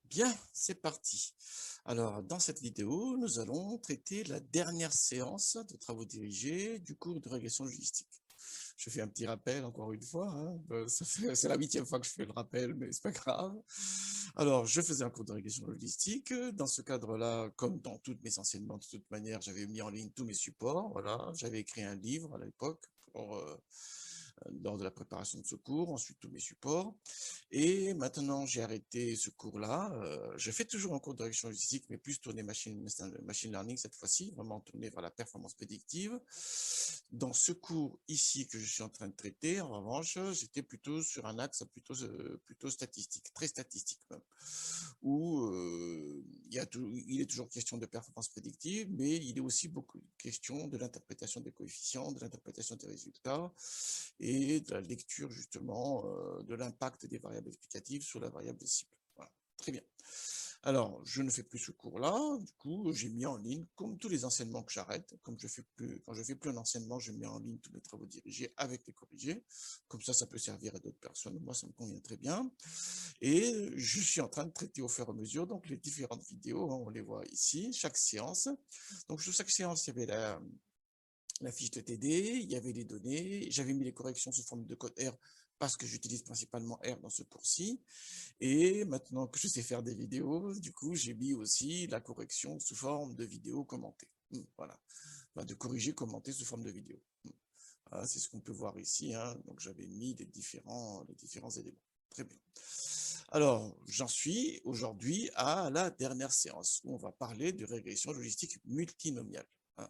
Bien, c'est parti. Alors, dans cette vidéo, nous allons traiter la dernière séance de travaux dirigés du cours de régression logistique. Je fais un petit rappel encore une fois, hein. C'est la 8e fois que je fais le rappel, mais c'est pas grave. Alors, je faisais un cours de régression logistique. Dans ce cadre-là, comme dans tous mes enseignements, de toute manière, j'avais mis en ligne tous mes supports. Voilà, j'avais écrit un livre à l'époque lors de la préparation de ce cours, ensuite tous mes supports. Et maintenant, j'ai arrêté ce cours-là. Je fais toujours un cours de direction logistique, mais plus tourné machine learning cette fois-ci, vraiment tourné vers la performance prédictive. Dans ce cours ici que je suis en train de traiter, en revanche, j'étais plutôt sur un axe plutôt statistique, très statistique même, où il est toujours question de performance prédictive, mais il est aussi beaucoup question de l'interprétation des coefficients, de l'interprétation des résultats et de la lecture justement de l'impact des variables explicatives sur la variable cible. Voilà. Très bien. Alors, je ne fais plus ce cours-là, du coup, j'ai mis en ligne, comme tous les enseignements que j'arrête, comme quand je fais plus un enseignement, je mets en ligne tous mes travaux dirigés avec les corrigés, comme ça peut servir à d'autres personnes, moi ça me convient très bien, et je suis en train de traiter au fur et à mesure, donc les différentes vidéos, hein, on les voit ici, chaque séance, donc sur chaque séance, il y avait la fiche de TD, il y avait les données, j'avais mis les corrections sous forme de code R parce que j'utilise principalement R dans ce cours-ci, et maintenant que je sais faire des vidéos, du coup, j'ai mis aussi la correction sous forme de vidéo commentée. Voilà, enfin, de corriger, commenter sous forme de vidéo. Voilà, c'est ce qu'on peut voir ici, hein. Donc j'avais mis les différents éléments. Très bien. Alors, j'en suis aujourd'hui à la dernière séance où on va parler de régression logistique multinomiale.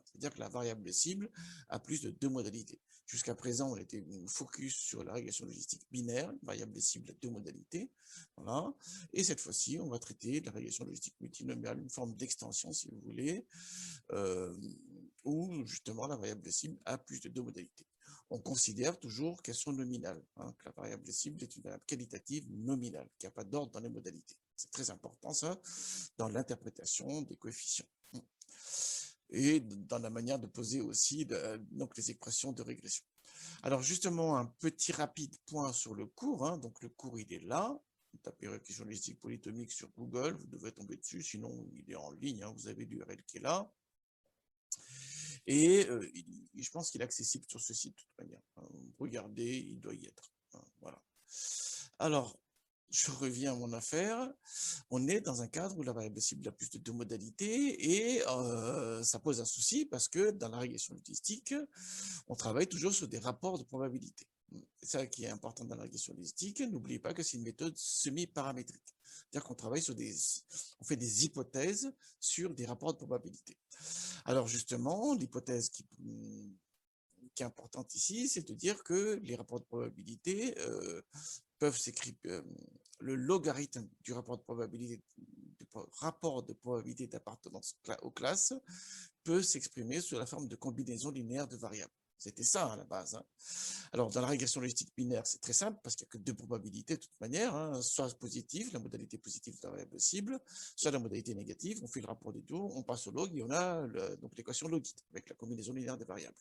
C'est-à-dire que la variable cible a plus de 2 modalités. Jusqu'à présent, on était focus sur la régression logistique binaire, une variable cible à 2 modalités. Voilà. Et cette fois-ci, on va traiter de la régression logistique multinomiale, une forme d'extension, si vous voulez, où justement la variable cible a plus de 2 modalités. On considère toujours qu'elles sont nominales, hein, que la variable cible est une variable qualitative nominale, qu'il n'y a pas d'ordre dans les modalités. C'est très important ça, dans l'interprétation des coefficients. Et dans la manière de poser aussi donc les expressions de régression. Alors justement, un petit rapide point sur le cours. Hein. Donc le cours, il est là. Vous tapez régression logistique polytomique sur Google, vous devrez tomber dessus, sinon il est en ligne, hein. Vous avez l'URL qui est là. Et je pense qu'il est accessible sur ce site de toute manière. Regardez, il doit y être. Voilà. Alors, je reviens à mon affaire. On est dans un cadre où la variable cible a plus de 2 modalités et ça pose un souci parce que dans la régression logistique, on travaille toujours sur des rapports de probabilité. C'est ça qui est important dans la régression logistique. N'oubliez pas que c'est une méthode semi-paramétrique. C'est-à-dire qu'on travaille on fait des hypothèses sur des rapports de probabilité. Alors justement, l'hypothèse qui est importante ici, c'est de dire que les rapports de probabilité peuvent s'écrire, le logarithme du rapport de probabilité d'appartenance aux classes peut s'exprimer sous la forme de combinaison linéaire de variables. C'était ça à la base. Hein. Alors, dans la régression logistique binaire, c'est très simple parce qu'il n'y a que 2 probabilités de toute manière, hein, soit positive, la modalité positive de la variable cible, soit la modalité négative. On fait le rapport des deux, on passe au log et on a donc l'équation logique avec la combinaison linéaire des variables.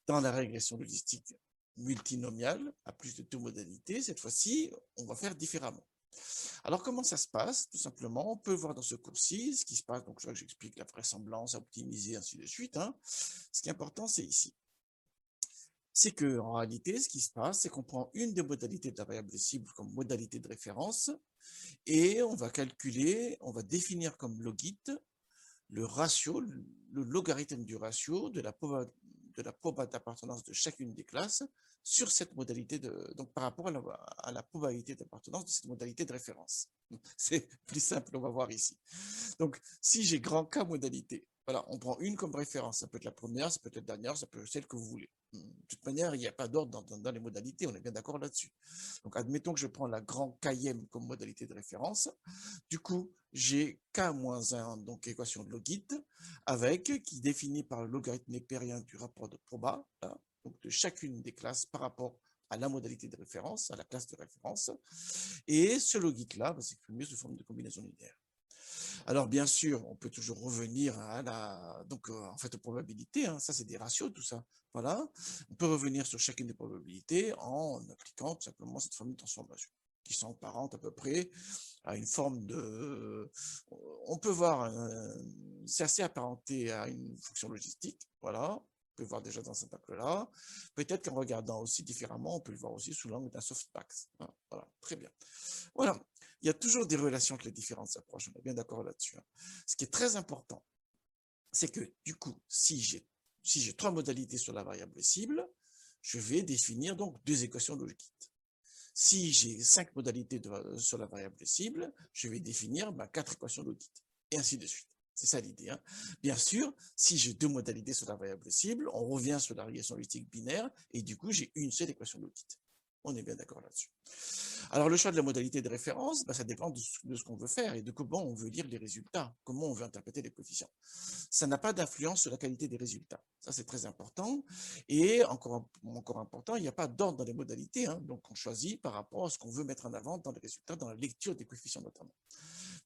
Dans la régression logistique multinomiale, à plus de 2 modalités, cette fois-ci, on va faire différemment. Alors, comment ça se passe? Tout simplement, on peut voir dans ce cours-ci ce qui se passe. Donc, j'explique la vraisemblance, à optimiser, ainsi de suite. Hein. Ce qui est important, c'est ici. C'est qu'en réalité, ce qui se passe, c'est qu'on prend une des modalités de la variable cible comme modalité de référence et on va calculer, on va définir comme logit le ratio, le logarithme du ratio de la probabilité d'appartenance de chacune des classes sur cette modalité donc par rapport à la probabilité d'appartenance de cette modalité de référence. C'est plus simple, on va voir ici. Donc, si j'ai grand K modalité, voilà, on prend une comme référence. Ça peut être la première, ça peut être la dernière, ça peut être celle que vous voulez. De toute manière, il n'y a pas d'ordre dans les modalités, on est bien d'accord là-dessus. Donc, admettons que je prends la grand Km comme modalité de référence. Du coup, j'ai K-1, donc équation de logit, qui définit par le logarithme népérien du rapport de proba, là, donc de chacune des classes par rapport à la modalité de référence, à la classe de référence. Et ce logit-là va s'exprimer sous forme de combinaison linéaire. Alors, bien sûr, on peut toujours revenir à en fait, aux probabilités. Hein, ça, c'est des ratios, tout ça. Voilà. On peut revenir sur chacune des probabilités en appliquant tout simplement cette formule de transformation. qui sont apparentes à peu près à une forme de... On peut voir, c'est assez apparenté à une fonction logistique, voilà. On peut le voir déjà dans cet angle-là. Peut-être qu'en regardant aussi différemment, on peut le voir aussi sous l'angle d'un softmax. Hein, voilà, très bien. Voilà, il y a toujours des relations entre les différentes approches, on est bien d'accord là-dessus. Hein. Ce qui est très important, c'est que du coup, si j'ai 3 modalités sur la variable cible, je vais définir donc 2 équations logiques. Si j'ai 5 modalités sur la variable cible, je vais définir 4 équations logiques, et ainsi de suite. C'est ça l'idée. Hein. Bien sûr, si j'ai 2 modalités sur la variable cible, on revient sur la régression logistique binaire, et du coup, j'ai une seule équation logique. On est bien d'accord là-dessus. Alors, le choix de la modalité de référence, ça dépend de ce qu'on veut faire et de comment on veut lire les résultats, comment on veut interpréter les coefficients. Ça n'a pas d'influence sur la qualité des résultats. Ça, c'est très important. Et encore important, il n'y a pas d'ordre dans les modalités. Hein. Donc, on choisit par rapport à ce qu'on veut mettre en avant dans les résultats, dans la lecture des coefficients notamment.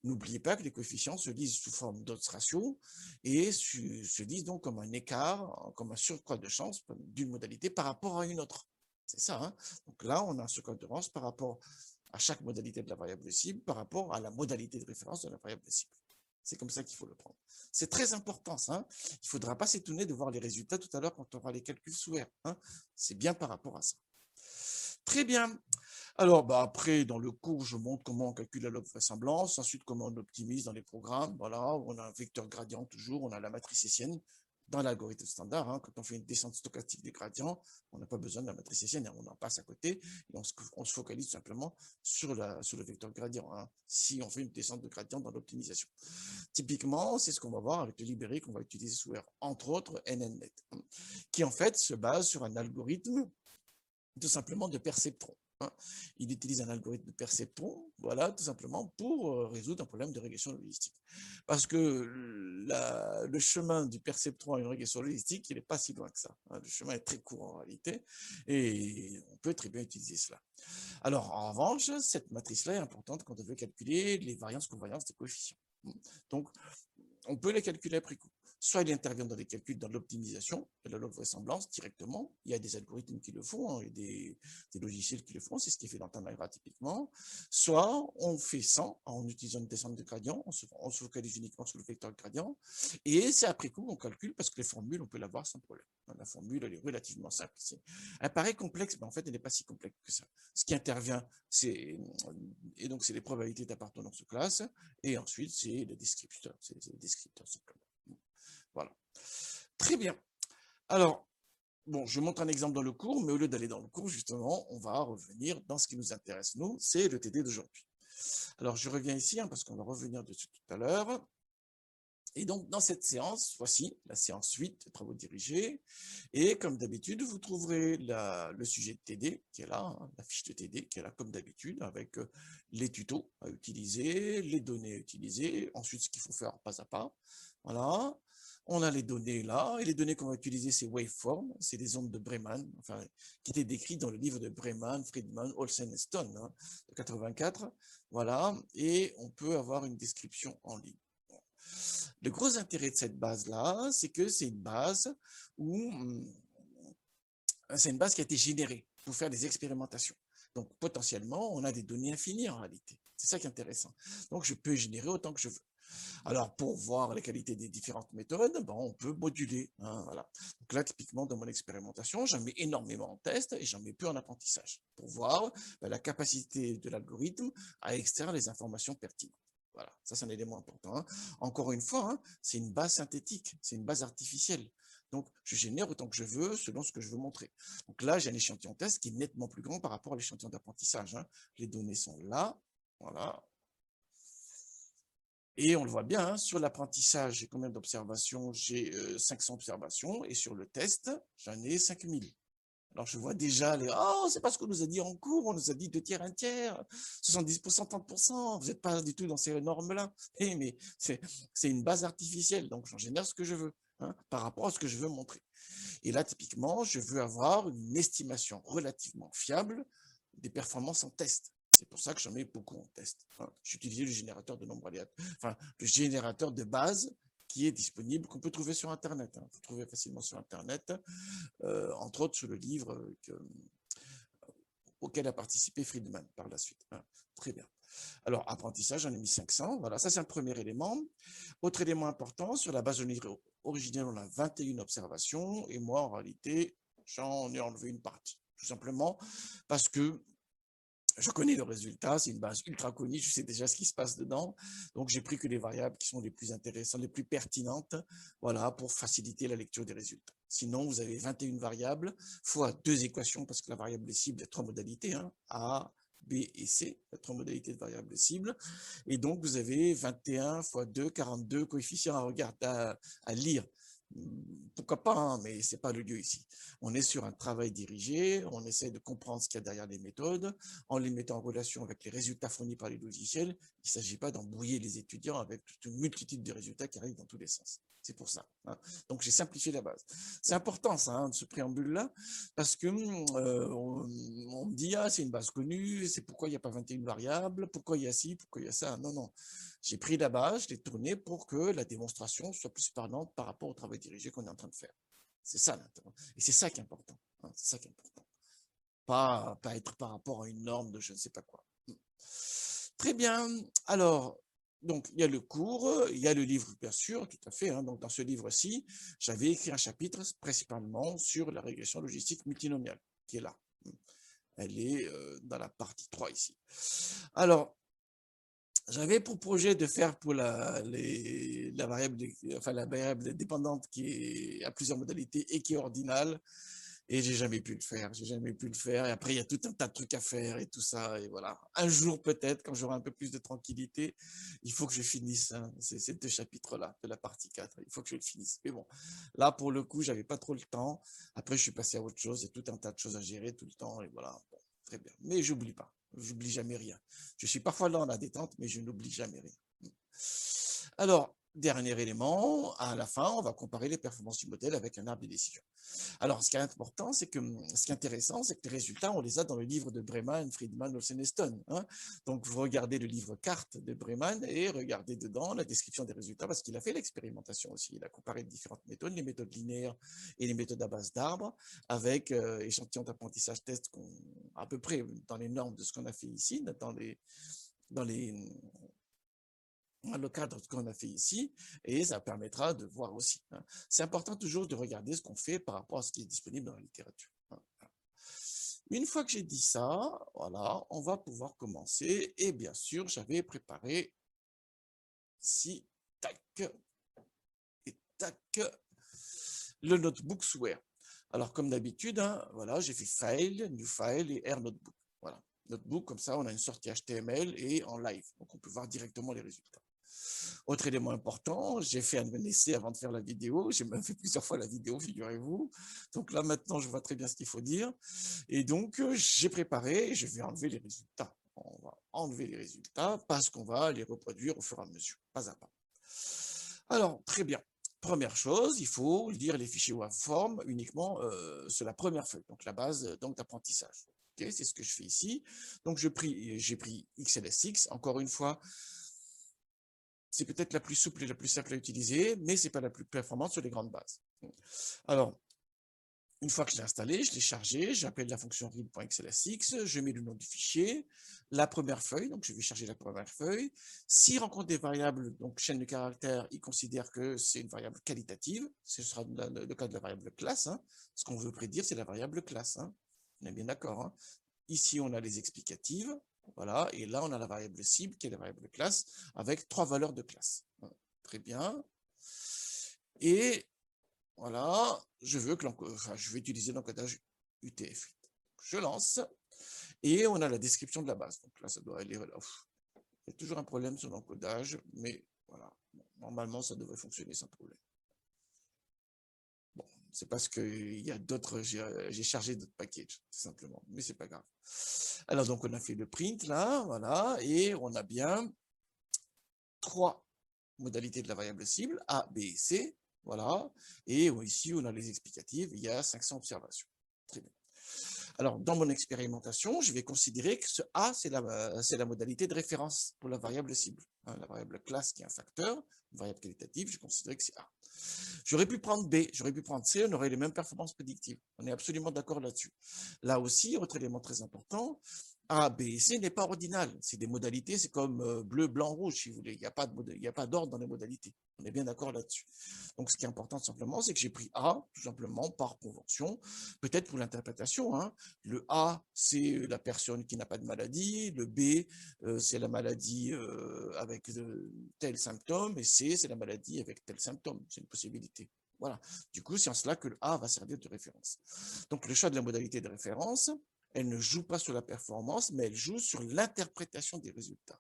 N'oubliez pas que les coefficients se lisent sous forme d'odds ratio et se lisent donc comme un écart, comme un surcroît de chance d'une modalité par rapport à une autre. C'est ça. Hein. Donc là, on a un surcroît de chance par rapport à chaque modalité de la variable cible, par rapport à la modalité de référence de la variable cible. C'est comme ça qu'il faut le prendre. C'est très important, ça. Hein. Il ne faudra pas s'étonner de voir les résultats tout à l'heure quand on aura les calculs sous R. Hein. C'est bien par rapport à ça. Très bien. Alors, après, dans le cours, je montre comment on calcule la log vraisemblance, ensuite comment on optimise dans les programmes. Voilà, on a un vecteur gradient toujours, on a la matrice hessienne dans l'algorithme standard. Hein, quand on fait une descente stochastique des gradients, on n'a pas besoin de la matrice hessienne, hein, on en passe à côté et on se focalise simplement sur le vecteur gradient. Hein, si on fait une descente de gradient dans l'optimisation. Typiquement, c'est ce qu'on va voir avec le libéré qu'on va utiliser sous R, entre autres NNNet, hein, qui en fait se base sur un algorithme tout simplement de perceptron. Hein. Il utilise un algorithme de perceptron, voilà, tout simplement pour résoudre un problème de régression logistique. Parce que le chemin du perceptron à une régression logistique, il n'est pas si loin que ça. Hein. Le chemin est très court en réalité, et on peut très bien utiliser cela. Alors, en revanche, cette matrice-là est importante quand on veut calculer les variances-convariances des coefficients. Donc, on peut les calculer après coup. Soit il intervient dans les calculs dans l'optimisation de la log vraisemblance directement. Il y a des algorithmes qui le font, hein, et des logiciels qui le font, c'est ce qui est fait dans Tanagra typiquement. Soit on fait sans, en utilisant une descente de gradient, on se focalise uniquement sur le vecteur gradient, et c'est après coup qu'on calcule parce que les formules, on peut l'avoir sans problème. La formule, elle est relativement simple. Elle paraît complexe, mais en fait, elle n'est pas si complexe que ça. Ce qui intervient, c'est les probabilités d'appartenance aux classes, et ensuite, c'est le descripteur. C'est le descripteur simplement. Voilà. Très bien. Alors, bon, je montre un exemple dans le cours, mais au lieu d'aller dans le cours, justement, on va revenir dans ce qui nous intéresse, nous, c'est le TD d'aujourd'hui. Alors, je reviens ici, hein, parce qu'on va revenir dessus tout à l'heure. Et donc, dans cette séance, voici la séance 8, travaux dirigés. Et comme d'habitude, vous trouverez le sujet de TD qui est là, hein, la fiche de TD qui est là comme d'habitude, avec les tutos à utiliser, les données à utiliser, ensuite ce qu'il faut faire pas à pas. Voilà. On a les données là, et les données qu'on va utiliser, c'est waveform, c'est des ondes de Breman, enfin, qui étaient décrites dans le livre de Breman, Friedman, Olsen et Stone, hein, de 84. Voilà, et on peut avoir une description en ligne. Le gros intérêt de cette base-là, c'est que c'est une base qui a été générée pour faire des expérimentations. Donc, potentiellement, on a des données infinies en réalité. C'est ça qui est intéressant. Donc, je peux générer autant que je veux. Alors, pour voir la qualité des différentes méthodes, on peut moduler. Hein, voilà. Donc là, typiquement, dans mon expérimentation, j'en mets énormément en test et j'en mets peu en apprentissage pour voir la capacité de l'algorithme à extraire les informations pertinentes. Voilà, ça c'est un élément important. Hein. Encore une fois, hein, c'est une base synthétique, c'est une base artificielle. Donc, je génère autant que je veux selon ce que je veux montrer. Donc là, j'ai un échantillon test qui est nettement plus grand par rapport à l'échantillon d'apprentissage. Hein. Les données sont là, voilà. Et on le voit bien, hein, sur l'apprentissage, j'ai combien d'observations? J'ai 500 observations, et sur le test, j'en ai 5000. Alors, je vois déjà les « Oh, c'est pas ce qu'on nous a dit en cours, on nous a dit 2 tiers, 1 tiers, 70%, 30%, vous n'êtes pas du tout dans ces normes-là. » Mais c'est une base artificielle, donc j'en génère ce que je veux, hein, par rapport à ce que je veux montrer. Et là, typiquement, je veux avoir une estimation relativement fiable des performances en test. C'est pour ça que j'en mets beaucoup en test. Hein. J'utilise le générateur de nombres aléatoires, enfin, le générateur de base qui est disponible, qu'on peut trouver sur Internet. Hein. Vous trouvez facilement sur Internet, entre autres sur le livre auquel a participé Friedman par la suite. Hein. Alors, apprentissage, j'en ai mis 500. Voilà, ça, c'est un premier élément. Autre élément important, sur la base de niveau originelle, on a 21 observations. Et moi, en réalité, j'en ai enlevé une partie. Tout simplement parce que je connais le résultat, c'est une base ultra connue, je sais déjà ce qui se passe dedans. Donc, j'ai pris que les variables qui sont les plus intéressantes, les plus pertinentes, voilà, pour faciliter la lecture des résultats. Sinon, vous avez 21 variables fois 2 équations, parce que la variable cible, il y a 3 modalités, hein, A, B et C, il y a 3 modalités de variable cible. Et donc, vous avez 21 fois 2, 42 coefficients à regarder, à lire. Pourquoi pas, hein, mais ce n'est pas le lieu ici. On est sur un travail dirigé, on essaie de comprendre ce qu'il y a derrière les méthodes, en les mettant en relation avec les résultats fournis par les logiciels. Il ne s'agit pas d'embrouiller les étudiants avec toute une multitude de résultats qui arrivent dans tous les sens. C'est pour ça. Hein. Donc, j'ai simplifié la base. C'est important, ça, hein, ce préambule-là, parce que on me dit, ah, c'est une base connue, c'est pourquoi il n'y a pas 21 variables, pourquoi il y a ci, pourquoi il y a ça. Non, non. J'ai pris la base, je l'ai tournée pour que la démonstration soit plus parlante par rapport au travail dirigé qu'on est en train de faire. C'est ça l'intérêt. Et c'est ça qui est important. Hein, c'est ça qui est important. Pas être par rapport à une norme de je ne sais pas quoi. Très bien. Alors, donc, il y a le cours, il y a le livre, bien sûr, tout à fait. Hein. Donc, dans ce livre-ci, j'avais écrit un chapitre principalement sur la régression logistique multinomiale, qui est là. Elle est dans la partie 3 ici. Alors, j'avais pour projet de faire pour la variable dépendante qui est à plusieurs modalités et qui est ordinale, et j'ai jamais pu le faire. J'ai jamais pu le faire. Et après, il y a tout un tas de trucs à faire et tout ça. Et voilà. Un jour, peut-être, quand j'aurai un peu plus de tranquillité, il faut que je finisse hein, ces 2 chapitres-là de la partie 4. Il faut que je le finisse. Mais bon, là, pour le coup, j'avais pas trop le temps. Après, je suis passé à autre chose. Il y a tout un tas de choses à gérer tout le temps. Et voilà. Bon, très bien. Mais j'oublie pas. J'oublie jamais rien. Je suis parfois dans la détente, mais je n'oublie jamais rien. Alors, dernier élément, à la fin, on va comparer les performances du modèle avec un arbre de décision. Alors, ce qui est important, c'est que ce qui est intéressant, c'est que les résultats, on les a dans le livre de Breman, Friedman, Olsen et Stone. Hein. Donc, vous regardez le livre Carte de Breman et regardez dedans la description des résultats parce qu'il a fait l'expérimentation aussi. Il a comparé différentes méthodes, les méthodes linéaires et les méthodes à base d'arbres avec échantillons d'apprentissage test à peu près dans les normes de ce qu'on a fait ici, dans le cadre de ce qu'on a fait ici, et ça permettra de voir aussi. Hein. C'est important toujours de regarder ce qu'on fait par rapport à ce qui est disponible dans la littérature. Hein. Une fois que j'ai dit ça, voilà, on va pouvoir commencer. Et bien sûr, j'avais préparé ici, tac, et tac, le notebook Sware. Alors, comme d'habitude, hein, voilà, j'ai fait File, New File et Air Notebook. Voilà, Notebook, comme ça, on a une sortie HTML et en live. Donc, on peut voir directement les résultats. Autre élément important, j'ai fait un essai avant de faire la vidéo. J'ai même fait plusieurs fois la vidéo, figurez-vous. Donc là, maintenant, je vois très bien ce qu'il faut dire. Et donc, j'ai préparé et je vais enlever les résultats. On va enlever les résultats parce qu'on va les reproduire au fur et à mesure, pas à pas. Alors, très bien. Première chose, il faut lire les fichiers waveform uniquement sur la première feuille, donc la base d'apprentissage. Okay, c'est ce que je fais ici. Donc, j'ai pris XLSX. Encore une fois, c'est peut-être la plus souple et la plus simple à utiliser, mais ce n'est pas la plus performante sur les grandes bases. Alors, une fois que je l'ai installé, je l'ai chargé, j'appelle la fonction read.xlsx, je mets le nom du fichier, la première feuille, donc je vais charger la première feuille. S'il rencontre des variables, donc chaîne de caractères, il considère que c'est une variable qualitative, ce sera le cas de la variable classe. Hein. Ce qu'on veut prédire, c'est la variable classe. Hein. On est bien d'accord. Hein. Ici, on a les explicatives, voilà, et là, on a la variable cible, qui est la variable classe, avec 3 valeurs de classe. Très bien. Et voilà, je vais utiliser l'encodage UTF-8. Je lance, et on a la description de la base. Donc là, ça doit aller. Voilà. Il y a toujours un problème sur l'encodage, mais voilà, normalement, ça devrait fonctionner sans problème. Bon, c'est parce qu'il y a d'autres, j'ai chargé d'autres packages, tout simplement, mais c'est pas grave. Alors, donc, on a fait le print, là, voilà, et on a bien 3 modalités de la variable cible, A, B et C, voilà, et ici, on a les explicatives, il y a 500 observations. Très bien. Alors, dans mon expérimentation, je vais considérer que ce A, c'est la modalité de référence pour la variable cible. Hein, la variable classe qui est un facteur, une variable qualitative, je considère que c'est A. J'aurais pu prendre B, j'aurais pu prendre C, on aurait les mêmes performances prédictives. On est absolument d'accord là-dessus. Là aussi, autre élément très important, A, B et C n'est pas ordinal. C'est des modalités, c'est comme bleu, blanc, rouge, si vous voulez. Il n'y a pas d'ordre dans les modalités. On est bien d'accord là-dessus. Donc, ce qui est important simplement, c'est que j'ai pris A, tout simplement, par convention, peut-être pour l'interprétation. Hein. Le A, c'est la personne qui n'a pas de maladie. Le B, c'est la maladie avec tel symptôme. Et C, c'est la maladie avec tel symptôme. C'est une possibilité. Voilà. Du coup, c'est en cela que le A va servir de référence. Donc, le choix de la modalité de référence, elle ne joue pas sur la performance, mais elle joue sur l'interprétation des résultats.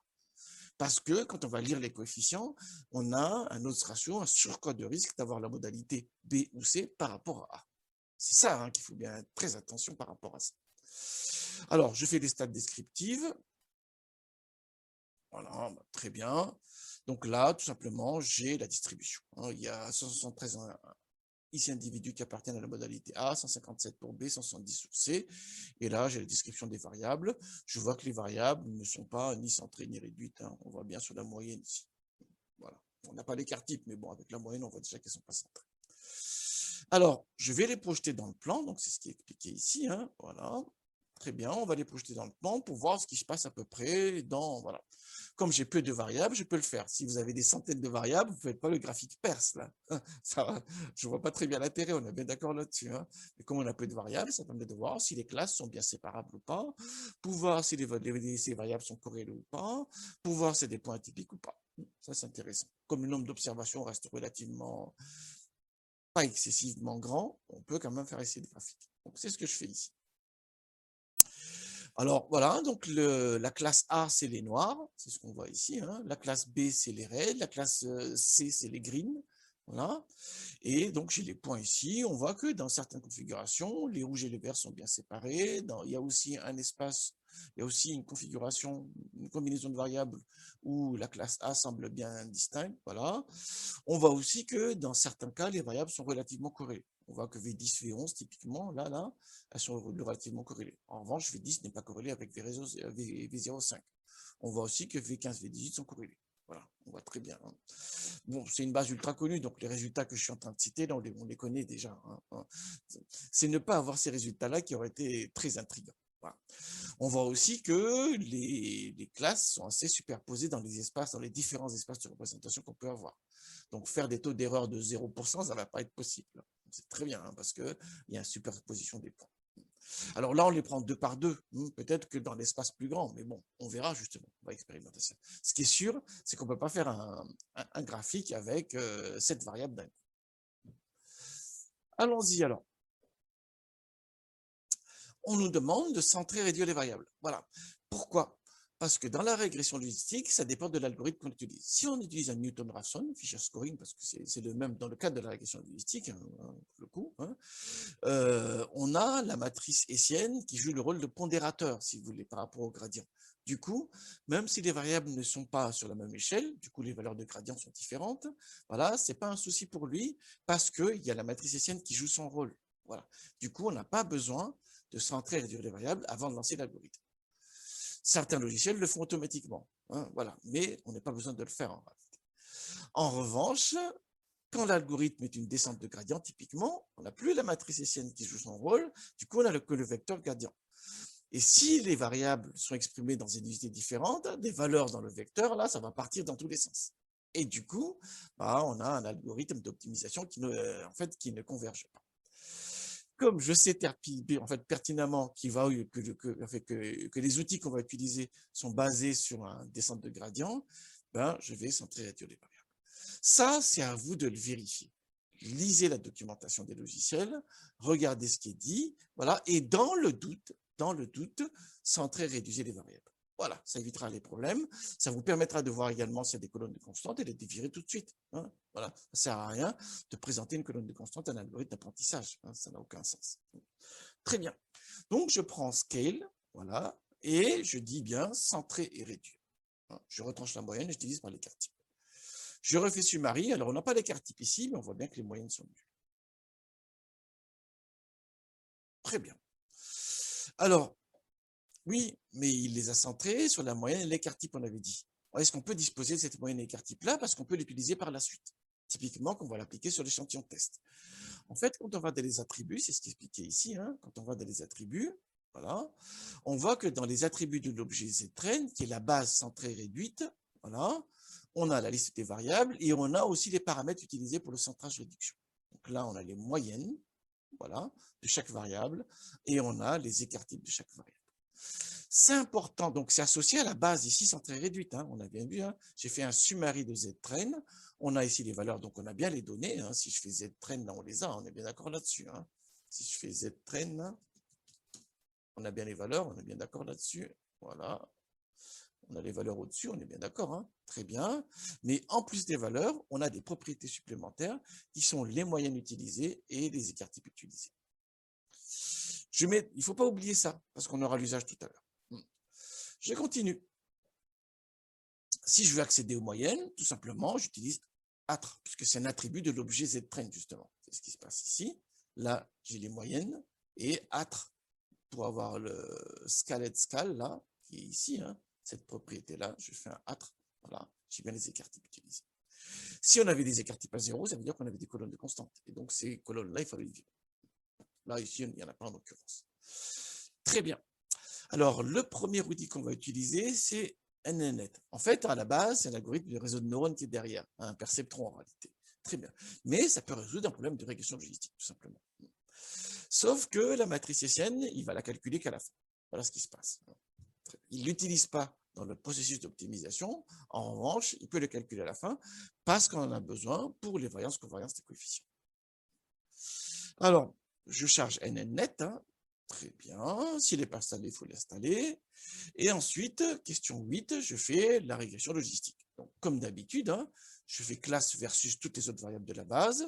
Parce que quand on va lire les coefficients, on a un odds ratio, un surcode de risque d'avoir la modalité B ou C par rapport à A. C'est ça qu'il faut bien être très attention par rapport à ça. Alors, je fais des stats descriptives. Voilà, très bien. Donc là, tout simplement, j'ai la distribution. Il y a 173 ici individus qui appartiennent à la modalité A, 157 pour B, 170 pour C. Et là, j'ai la description des variables. Je vois que les variables ne sont pas ni centrées ni réduites. On voit bien sur la moyenne ici. Voilà. On n'a pas l'écart type, mais bon, avec la moyenne, on voit déjà qu'elles ne sont pas centrées. Alors, je vais les projeter dans le plan. Donc, c'est ce qui est expliqué ici. Voilà. Très bien, on va les projeter dans le plan pour voir ce qui se passe à peu près dans... Voilà. Comme j'ai peu de variables, je peux le faire. Si vous avez des centaines de variables, vous ne faites pas le graphique perse, là. Ça, je ne vois pas très bien l'intérêt, on est bien d'accord là-dessus. Mais comme on a peu de variables, ça permet de voir si les classes sont bien séparables ou pas, pour voir si ces variables sont corrélées ou pas, pour voir si c'est des points atypiques ou pas. Ça, c'est intéressant. Comme le nombre d'observations reste relativement pas excessivement grand, on peut quand même faire essayer des graphiques. Donc, c'est ce que je fais ici. Alors voilà, donc la classe A, c'est les noirs, c'est ce qu'on voit ici. La classe B, c'est les raids. La classe C, c'est les greens. Voilà. Et donc j'ai les points ici. On voit que dans certaines configurations, les rouges et les verts sont bien séparés. Il y a aussi un espace, il y a aussi une configuration, une combinaison de variables où la classe A semble bien distincte. Voilà. On voit aussi que dans certains cas, les variables sont relativement corrélées. On voit que V10, V11, typiquement, là, elles sont relativement corrélées. En revanche, V10 n'est pas corrélé avec V05. On voit aussi que V15, V18 sont corrélés. Voilà, on voit très bien. Bon, c'est une base ultra connue, donc les résultats que je suis en train de citer, là, on les connaît déjà. C'est ne pas avoir ces résultats-là qui auraient été très intrigants. Voilà. On voit aussi que les classes sont assez superposées dans les espaces, dans les différents espaces de représentation qu'on peut avoir. Donc, faire des taux d'erreur de 0%, ça ne va pas être possible. C'est très bien, parce qu'il y a une superposition des points. Alors là, on les prend deux par deux, peut-être que dans l'espace plus grand, mais bon, on verra justement, on va expérimenter ça. Ce qui est sûr, c'est qu'on ne peut pas faire un graphique avec cette variable d'un coup. Allons-y alors. On nous demande de centrer et réduire les variables. Voilà. Pourquoi? Parce que dans la régression logistique, ça dépend de l'algorithme qu'on utilise. Si on utilise un Newton-Raphson, Fisher scoring, parce que c'est le même dans le cadre de la régression logistique, pour le coup, on a la matrice hessienne qui joue le rôle de pondérateur, si vous voulez, par rapport au gradient. Du coup, même si les variables ne sont pas sur la même échelle, du coup les valeurs de gradient sont différentes, voilà, c'est pas un souci pour lui, parce qu'il y a la matrice hessienne qui joue son rôle. Voilà. Du coup, on n'a pas besoin de centrer et réduire les variables avant de lancer l'algorithme. Certains logiciels le font automatiquement, voilà, mais on n'a pas besoin de le faire en réalité. En revanche, quand l'algorithme est une descente de gradient, typiquement, on n'a plus la matrice hessienne qui joue son rôle, du coup, on n'a que le vecteur gradient. Et si les variables sont exprimées dans des unités différentes, des valeurs dans le vecteur, là, ça va partir dans tous les sens. Et du coup, on a un algorithme d'optimisation qui ne converge pas. Comme je sais en fait, pertinemment que les outils qu'on va utiliser sont basés sur un descente de gradient, je vais centrer et réduire les variables. Ça, c'est à vous de le vérifier. Lisez la documentation des logiciels, regardez ce qui est dit, voilà, et dans le doute, centrez et réduisez les variables. Voilà, ça évitera les problèmes. Ça vous permettra de voir également s'il y a des colonnes de constantes et de les virer tout de suite. Voilà, ça ne sert à rien de présenter une colonne de constantes à un algorithme d'apprentissage. Ça n'a aucun sens. Très bien. Donc, je prends scale, voilà, et je dis bien centrer et réduire. Je retranche la moyenne et je divise par l'écart type. Je refais summary. Alors, on n'a pas l'écart type ici, mais on voit bien que les moyennes sont nulles. Très bien. Alors, oui, mais il les a centrés sur la moyenne et l'écart type, on avait dit. Est-ce qu'on peut disposer de cette moyenne et écart type-là parce qu'on peut l'utiliser par la suite? Typiquement, qu'on va l'appliquer sur l'échantillon test. En fait, quand on va dans les attributs, c'est ce qui est expliqué ici, quand on va dans les attributs, Voilà. On voit que dans les attributs de l'objet ztrain, qui est la base centrée réduite, voilà, on a la liste des variables et on a aussi les paramètres utilisés pour le centrage réduction. Donc là, on a les moyennes, voilà, de chaque variable et on a les écarts types de chaque variable. C'est important, donc c'est associé à la base ici centrée réduite, hein, on a bien vu, hein, j'ai fait un summary de ztrain, on a ici les valeurs, donc on a bien les données, hein, si je fais ztrain, là on les a, on est bien d'accord là-dessus, hein. Si je fais ztrain, on a bien les valeurs, on est bien d'accord là-dessus. Voilà. On a les valeurs au-dessus, on est bien d'accord, hein, très bien. Mais en plus des valeurs, on a des propriétés supplémentaires qui sont les moyennes utilisées et les écarts types utilisés. Il ne faut pas oublier ça, parce qu'on aura l'usage tout à l'heure. Je continue. Si je veux accéder aux moyennes, tout simplement, j'utilise atr, puisque c'est un attribut de l'objet ztrain, justement. C'est ce qui se passe ici. Là, j'ai les moyennes, et atr, pour avoir le scalet scal, là, qui est ici, hein, cette propriété-là, je fais un atr, voilà, j'ai bien les écarts types utilisés. Si on avait des écarts types à 0, ça veut dire qu'on avait des colonnes de constantes. Et donc, ces colonnes-là, il fallait les virer. Là, ici, il n'y en a pas en l'occurrence. Très bien. Alors, le premier outil qu'on va utiliser, c'est NNet. En fait, à la base, c'est un algorithme de réseau de neurones qui est derrière, un perceptron en réalité. Très bien. Mais ça peut résoudre un problème de régression logistique, tout simplement. Sauf que la matrice hessienne, il va la calculer qu'à la fin. Voilà ce qui se passe. Il ne l'utilise pas dans le processus d'optimisation. En revanche, il peut le calculer à la fin parce qu'on en a besoin pour les variances, covariances des coefficients. Alors, je charge NNet. Hein. Très bien. S'il n'est pas installé, il faut l'installer. Et ensuite, question 8, je fais la régression logistique. Donc, comme d'habitude, hein, je fais classe versus toutes les autres variables de la base.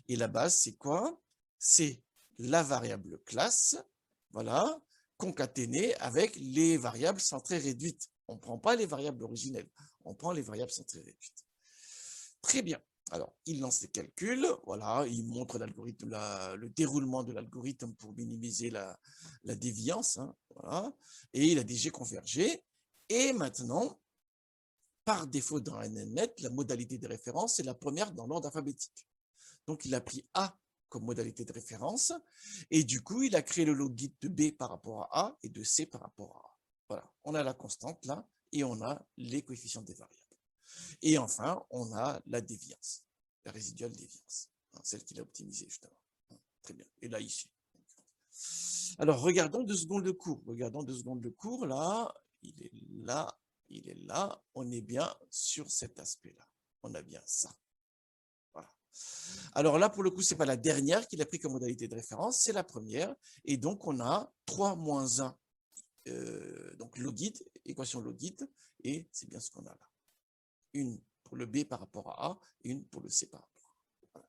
Et la base, c'est quoi? C'est la variable classe, voilà, concaténée avec les variables centrées réduites. On ne prend pas les variables originelles, on prend les variables centrées réduites. Très bien. Alors, il lance les calculs, voilà, il montre l'algorithme, le déroulement de l'algorithme pour minimiser la déviance, hein, voilà, et il a déjà convergé. Et maintenant, par défaut dans NNet, la modalité de référence, c'est la première dans l'ordre alphabétique. Donc, il a pris A comme modalité de référence, et du coup, il a créé le logit de B par rapport à A et de C par rapport à A. Voilà, on a la constante là, et on a les coefficients des variables. Et enfin, on a la déviance, la résiduale déviance, hein, celle qu'il a optimisée justement. Très bien. Et là, ici. Alors, regardons 2 secondes le cours. Regardons 2 secondes le cours. Là, il est là, il est là. On est bien sur cet aspect-là. On a bien ça. Voilà. Alors là, pour le coup, ce n'est pas la dernière qu'il a pris comme modalité de référence, c'est la première. Et donc, on a 3 moins 1. Donc, logit, équation logit, et c'est bien ce qu'on a là. Une pour le B par rapport à A, et une pour le C par rapport à A.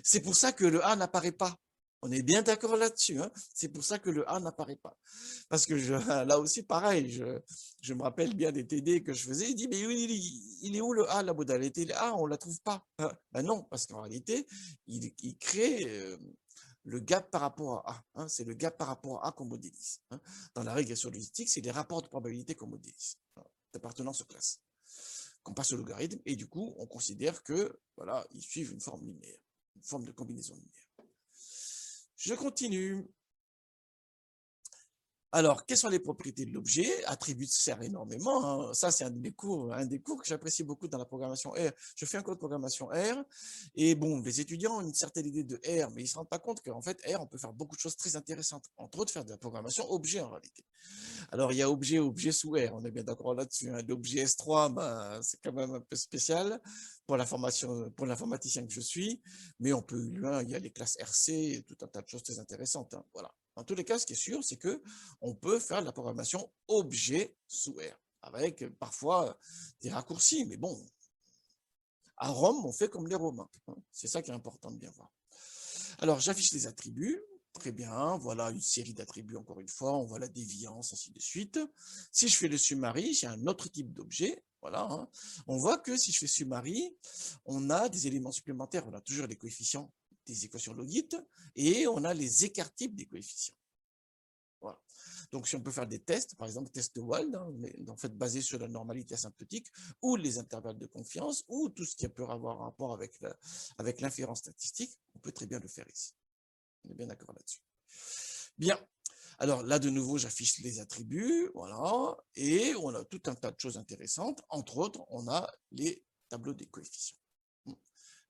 C'est pour ça que le A n'apparaît pas. On est bien d'accord là-dessus. Hein, c'est pour ça que le A n'apparaît pas. Parce que là aussi, pareil, je me rappelle bien des TD que je faisais. Il dit, mais il est où le A, la modalité A, on ne la trouve pas. Ben non, parce qu'en réalité, il crée le gap par rapport à A. Hein, c'est le gap par rapport à A qu'on modélise. Hein. Dans la régression logistique, c'est les rapports de probabilité qu'on modélise, d'appartenance aux classes, qu'on passe au logarithme, et du coup, on considère que, voilà, ils suivent une forme linéaire, une forme de combinaison linéaire. Je continue. Alors, quelles sont les propriétés de l'objet? Attribut sert énormément. Hein. Ça, c'est un des cours que j'apprécie beaucoup dans la programmation R. Je fais un cours de programmation R. Et bon, les étudiants ont une certaine idée de R, mais ils ne se rendent pas compte qu'en fait, R, on peut faire beaucoup de choses très intéressantes. Entre autres, faire de la programmation objet en réalité. Alors, il y a objet sous R, on est bien d'accord là-dessus. Hein. L'objet S3, ben, c'est quand même un peu spécial pour l'informaticien que je suis, mais on peut, loin, il y a les classes RC, tout un tas de choses très intéressantes. Hein. Voilà. En tous les cas, ce qui est sûr, c'est que on peut faire de la programmation objet sous R, avec parfois des raccourcis, mais bon, à Rome, on fait comme les Romains. Hein. C'est ça qui est important de bien voir. Alors, j'affiche les attributs. Très bien, voilà une série d'attributs encore une fois, on voit la déviance, ainsi de suite. Si je fais le summary, j'ai un autre type d'objet, voilà. Hein. On voit que si je fais summary, on a des éléments supplémentaires, on a toujours les coefficients des équations logit, et on a les écarts types des coefficients. Voilà. Donc, si on peut faire des tests, par exemple, test de Wald, hein, mais en fait basé sur la normalité asymptotique, ou les intervalles de confiance, ou tout ce qui peut avoir un rapport avec l'inférence statistique, on peut très bien le faire ici. On est bien d'accord là-dessus. Bien. Alors là, de nouveau, j'affiche les attributs, voilà, et on a tout un tas de choses intéressantes. Entre autres, on a les tableaux des coefficients.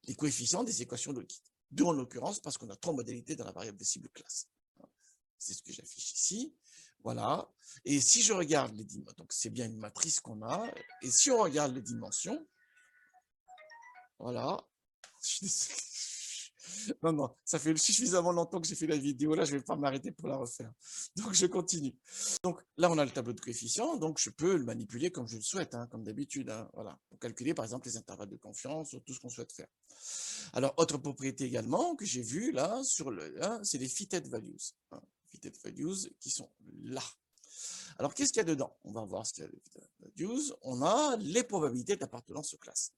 Les coefficients des équations logiques. Deux en l'occurrence, parce qu'on a trois modalités dans la variable de cible classe. C'est ce que j'affiche ici. Voilà. Et si je regarde les dimensions, donc c'est bien une matrice qu'on a, et si on regarde les dimensions, voilà. Non, non, ça fait suffisamment longtemps que j'ai fait la vidéo, là, je ne vais pas m'arrêter pour la refaire. Donc, je continue. Donc, là, on a le tableau de coefficients, donc je peux le manipuler comme je le souhaite, hein, comme d'habitude, hein, voilà, pour calculer, par exemple, les intervalles de confiance ou tout ce qu'on souhaite faire. Alors, autre propriété également que j'ai vue, là, sur le, c'est les fitted values. Hein, fitted values qui sont là. Alors, qu'est-ce qu'il y a dedans? On va voir ce qu'il y a dedans. On a les probabilités d'appartenance aux classes.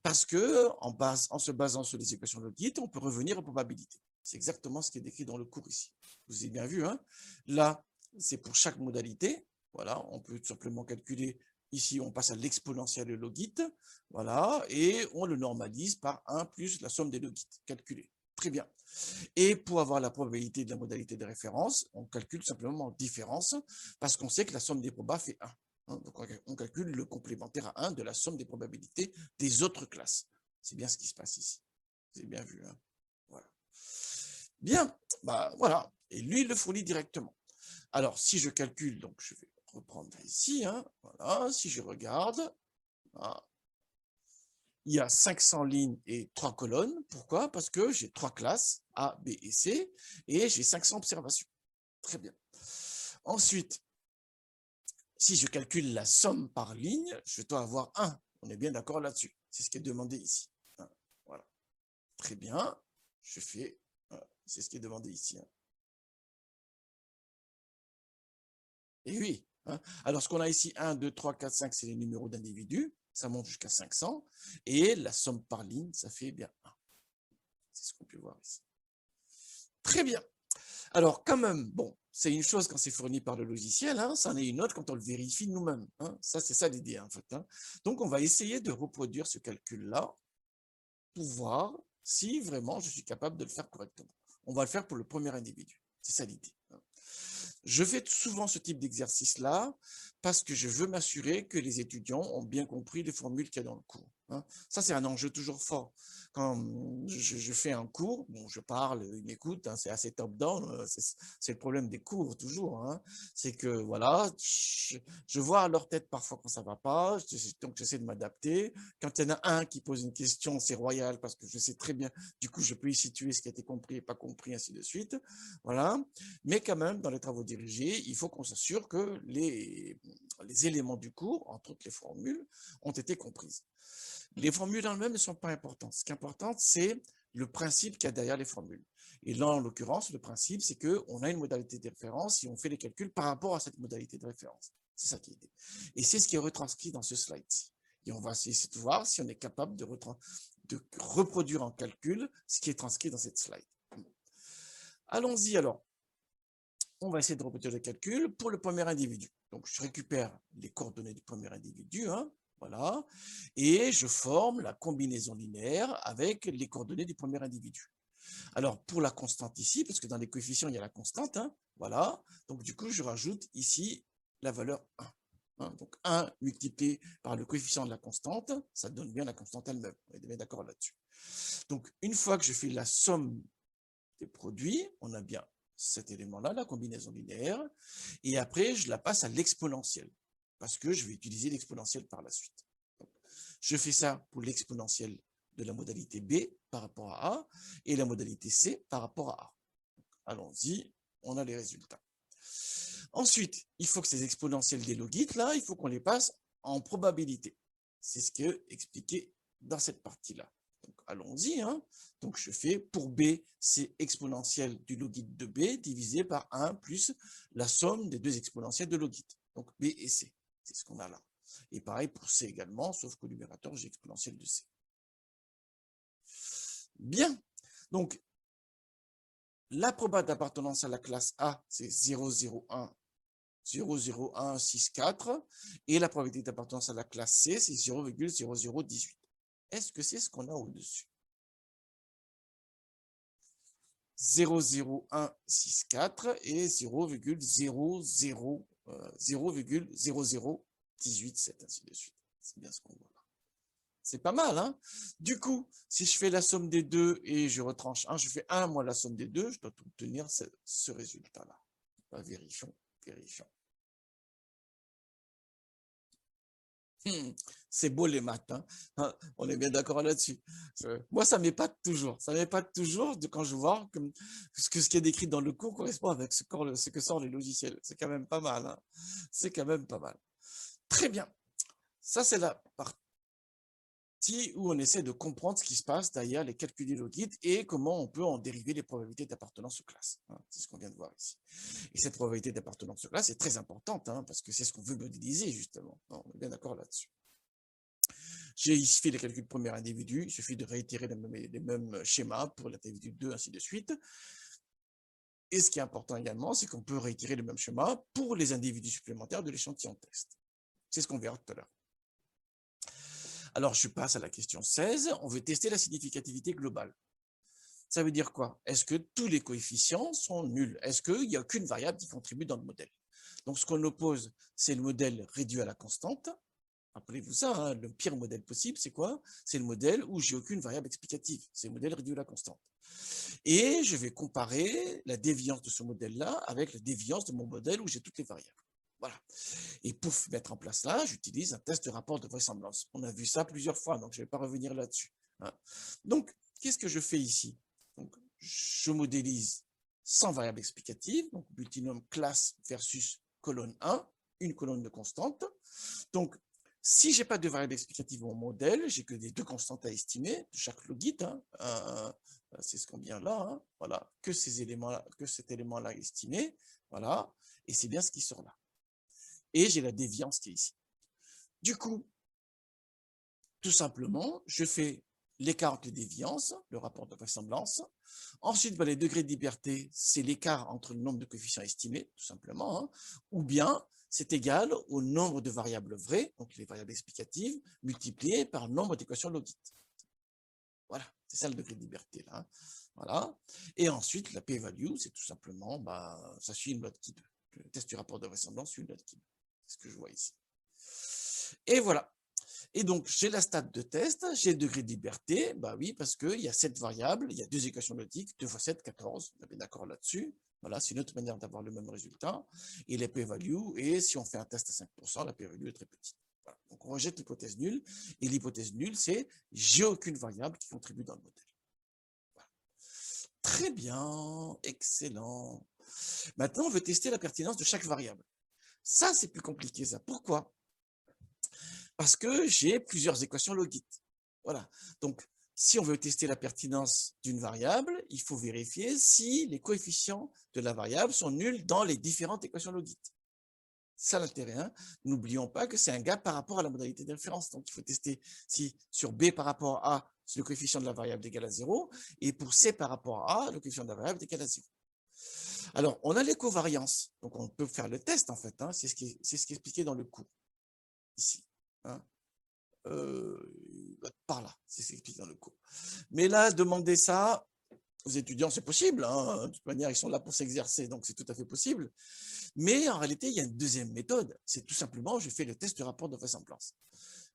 Parce que, en se basant sur les équations logiques, on peut revenir aux probabilités. C'est exactement ce qui est décrit dans le cours ici. Vous avez bien vu, hein? Là, c'est pour chaque modalité. Voilà, on peut tout simplement calculer. Ici, on passe à l'exponentielle logite. Voilà, et on le normalise par 1 plus la somme des logites calculées. Très bien. Et pour avoir la probabilité de la modalité de référence, on calcule simplement en différence, parce qu'on sait que la somme des probas fait 1. Donc on calcule le complémentaire à 1 de la somme des probabilités des autres classes. C'est bien ce qui se passe ici. Vous avez bien vu. Hein, voilà. Bien, bah voilà. Et lui, il le fournit directement. Alors, si je calcule, donc je vais reprendre ici, hein, voilà, si je regarde, voilà, il y a 500 lignes et 3 colonnes. Pourquoi? Parce que j'ai 3 classes, A, B et C, et j'ai 500 observations. Très bien. Ensuite, si je calcule la somme par ligne, je dois avoir 1. On est bien d'accord là-dessus. C'est ce qui est demandé ici. Voilà. Très bien. Je fais... C'est ce qui est demandé ici. Et oui. Alors, ce qu'on a ici, 1, 2, 3, 4, 5, c'est les numéros d'individus. Ça monte jusqu'à 500. Et la somme par ligne, ça fait bien 1. C'est ce qu'on peut voir ici. Très bien. Alors, quand même, bon, c'est une chose quand c'est fourni par le logiciel, hein, c'en est une autre quand on le vérifie nous-mêmes. Hein. Ça, c'est ça l'idée, en fait. Hein. Donc, on va essayer de reproduire ce calcul-là pour voir si vraiment je suis capable de le faire correctement. On va le faire pour le premier individu. C'est ça l'idée. Hein. Je fais souvent ce type d'exercice-là parce que je veux m'assurer que les étudiants ont bien compris les formules qu'il y a dans le cours. Hein. Ça, c'est un enjeu toujours fort. Quand je fais un cours, bon, je parle, ils m'écoutent, hein, c'est assez top-down, c'est le problème des cours toujours. Hein. C'est que, voilà, je vois à leur tête parfois quand ça va pas, donc j'essaie de m'adapter. Quand il y en a un qui pose une question, c'est royal parce que je sais très bien, du coup, je peux y situer ce qui a été compris et pas compris, ainsi de suite. Voilà. Mais quand même, dans les travaux dirigés, il faut qu'on s'assure que les éléments du cours, entre autres les formules, ont été comprises. Les formules en elles-mêmes ne sont pas importantes. Ce qui est important, c'est le principe qu'il y a derrière les formules. Et là, en l'occurrence, le principe, c'est qu'on a une modalité de référence et on fait les calculs par rapport à cette modalité de référence. C'est ça qui est dit. Et c'est ce qui est retranscrit dans ce slide-ci. Et on va essayer de voir si on est capable de reproduire en calcul ce qui est transcrit dans cette slide. Allons-y alors. On va essayer de reproduire le calcul pour le premier individu. Donc, je récupère les coordonnées du premier individu, hein, voilà, et je forme la combinaison linéaire avec les coordonnées du premier individu. Alors, pour la constante ici, parce que dans les coefficients, il y a la constante, hein, voilà, donc du coup, je rajoute ici la valeur 1. Hein, donc, 1 multiplié par le coefficient de la constante, ça donne bien la constante elle-même. On est bien d'accord là-dessus. Donc, une fois que je fais la somme des produits, on a bien cet élément-là, la combinaison linéaire, et après, je la passe à l'exponentielle, parce que je vais utiliser l'exponentielle par la suite. Donc, je fais ça pour l'exponentielle de la modalité B par rapport à A, et la modalité C par rapport à A. Allons-y, on a les résultats. Ensuite, il faut que ces exponentielles des logites, là, il faut qu'on les passe en probabilité. C'est ce qui est expliqué dans cette partie-là. Donc, allons-y. Hein. Donc, je fais pour B, c'est exponentielle du logite de B divisé par 1 plus la somme des deux exponentielles de logite. Donc, B et C. C'est ce qu'on a là. Et pareil pour C également, sauf qu'au numérateur, j'ai exponentielle de C. Bien. Donc, la probabilité d'appartenance à la classe A, c'est 0,01, 0,0164. Et la probabilité d'appartenance à la classe C, c'est 0,0018. Est-ce que c'est ce qu'on a au-dessus? 0,0164 et 0,0018,7, ainsi de suite. C'est bien ce qu'on voit là. C'est pas mal, hein? Du coup, si je fais la somme des deux et je retranche 1, je fais 1 moins la somme des deux, je dois obtenir ce résultat-là. Vérifions, vérifions. C'est beau les maths, hein. On est bien d'accord là-dessus. Moi, ça m'épate toujours. Ça m'épate toujours quand je vois que ce qui est décrit dans le cours correspond avec ce que sortent les logiciels. C'est quand même pas mal, hein. C'est quand même pas mal. Très bien. Ça, c'est la partie où on essaie de comprendre ce qui se passe derrière les calculs du logit et comment on peut en dériver les probabilités d'appartenance aux classes. C'est ce qu'on vient de voir ici. Et cette probabilité d'appartenance aux classes est très importante, hein, parce que c'est ce qu'on veut modéliser, justement. On est bien d'accord là-dessus. J'ai ici fait les calculs de premier individu, il suffit de réitérer les mêmes schémas pour l'individu 2, ainsi de suite. Et ce qui est important également, c'est qu'on peut réitérer le même schéma pour les individus supplémentaires de l'échantillon test. C'est ce qu'on verra tout à l'heure. Alors, je passe à la question 16. On veut tester la significativité globale. Ça veut dire quoi? Est-ce que tous les coefficients sont nuls? Est-ce qu'il n'y a aucune variable qui contribue dans le modèle? Donc, ce qu'on oppose, c'est le modèle réduit à la constante. Rappelez-vous ça, hein, le pire modèle possible, c'est quoi? C'est le modèle où j'ai aucune variable explicative. C'est le modèle réduit à la constante. Et je vais comparer la déviance de ce modèle-là avec la déviance de mon modèle où j'ai toutes les variables. Voilà. Et pour mettre en place là, j'utilise un test de rapport de vraisemblance. On a vu ça plusieurs fois, donc je ne vais pas revenir là-dessus. Hein. Donc, qu'est-ce que je fais ici? Donc, je modélise sans variable explicative, donc multinom classe versus colonne 1, une colonne de constante. Donc, si je n'ai pas de variable explicative dans mon modèle, j'ai que des deux constantes à estimer de chaque logit. Hein, c'est ce qu'on vient là. Hein, voilà, que ces éléments-là, que cet élément-là estimé. Voilà, et c'est bien ce qui sort là. Et j'ai la déviance qui est ici. Du coup, tout simplement, je fais l'écart entre les déviances, le rapport de vraisemblance. Ensuite, les degrés de liberté, c'est l'écart entre le nombre de coefficients estimés, tout simplement, hein, ou bien c'est égal au nombre de variables vraies, donc les variables explicatives, multipliées par le nombre d'équations logit. Voilà, c'est ça le degré de liberté là. Hein. Voilà. Et ensuite, la p-value, c'est tout simplement, ça suit une loi de Kibbe. Le test du rapport de vraisemblance suit une loi de Kibbe. C'est ce que je vois ici. Et voilà. Et donc, j'ai la stade de test, j'ai le degré de liberté, oui, parce qu'il y a 7 variables, il y a 2 équations logiques, 2 fois 7, 14, on est bien d'accord là-dessus. Voilà, c'est une autre manière d'avoir le même résultat. Et les p-value, et si on fait un test à 5%, la p-value est très petite. Voilà. Donc, on rejette l'hypothèse nulle, et l'hypothèse nulle, c'est j'ai aucune variable qui contribue dans le modèle. Voilà. Très bien, excellent. Maintenant, on veut tester la pertinence de chaque variable. Ça, c'est plus compliqué, ça. Pourquoi? Parce que j'ai plusieurs équations logit. Voilà. Donc, si on veut tester la pertinence d'une variable, il faut vérifier si les coefficients de la variable sont nuls dans les différentes équations logit. C'est ça l'intérêt. Hein. N'oublions pas que c'est un gap par rapport à la modalité de référence. Donc, il faut tester si sur B par rapport à A, le coefficient de la variable est égal à 0, et pour C par rapport à A, le coefficient de la variable est égal à 0. Alors, on a les covariances. Donc, on peut faire le test, en fait. Hein. C'est ce qui est expliqué dans le cours, ici. Hein. Par là, c'est ce qui explique dans le cours. Mais là, demander ça aux étudiants, c'est possible. Hein. De toute manière, ils sont là pour s'exercer, donc c'est tout à fait possible. Mais en réalité, il y a une deuxième méthode. C'est tout simplement, je fais le test de rapport de vraisemblance.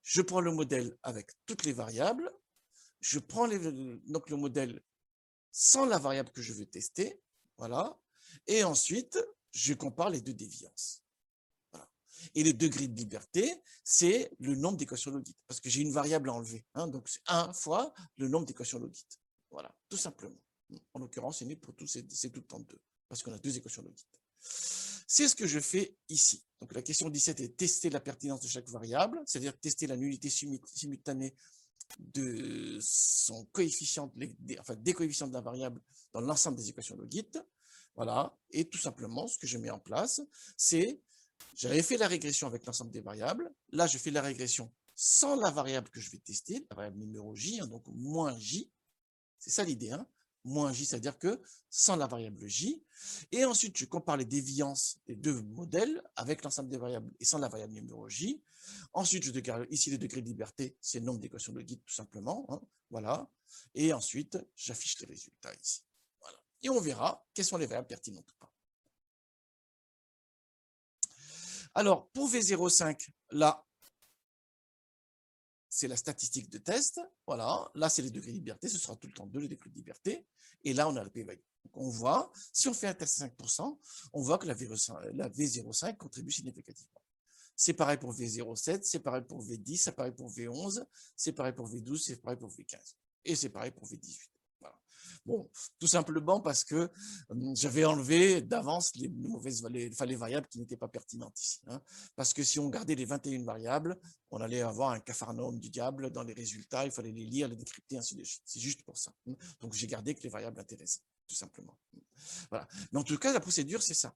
Je prends le modèle avec toutes les variables. Je prends donc le modèle sans la variable que je veux tester. Voilà. Et ensuite, je compare les deux déviances. Et le degré de liberté, c'est le nombre d'équations logit, parce que j'ai une variable à enlever. Hein, donc, c'est 1 fois le nombre d'équations logit. Voilà, tout simplement. En l'occurrence, c'est nul pour tous, c'est tout le temps 2, parce qu'on a 2 équations logit. C'est ce que je fais ici. Donc, la question 17 est tester la pertinence de chaque variable, c'est-à-dire tester la nullité simultanée de son coefficient, des coefficients de la variable dans l'ensemble des équations logit. Voilà, et tout simplement, ce que je mets en place, c'est j'avais fait la régression avec l'ensemble des variables. Là, je fais la régression sans la variable que je vais tester, la variable numéro j, hein, donc moins j. C'est ça l'idée. Hein. Moins j, c'est-à-dire que sans la variable j. Et ensuite, je compare les déviances des deux modèles avec l'ensemble des variables et sans la variable numéro j. Ensuite, je déclare ici le degré de liberté, c'est le nombre d'équations logit tout simplement. Hein, voilà. Et ensuite, j'affiche les résultats ici. Voilà. et on verra quelles sont les variables pertinentes ou pas. Alors, pour V05, là, c'est la statistique de test. Voilà, là, c'est les degrés de liberté. Ce sera tout le temps 2 les degrés de liberté. Et là, on a le p-value. Donc, on voit, si on fait un test à 5%, on voit que la V05 contribue significativement. C'est pareil pour V07, c'est pareil pour V10, c'est pareil pour V11, c'est pareil pour V12, c'est pareil pour V15. Et c'est pareil pour V18. Voilà. Bon, tout simplement parce que j'avais enlevé d'avance les mauvaises les variables qui n'étaient pas pertinentes ici. Hein. Parce que si on gardait les 21 variables, on allait avoir un capharnaüm du diable dans les résultats, il fallait les lire, les décrypter, ainsi de suite. C'est juste pour ça. Donc j'ai gardé que les variables intéressantes, tout simplement. Voilà. Mais en tout cas, la procédure, c'est ça.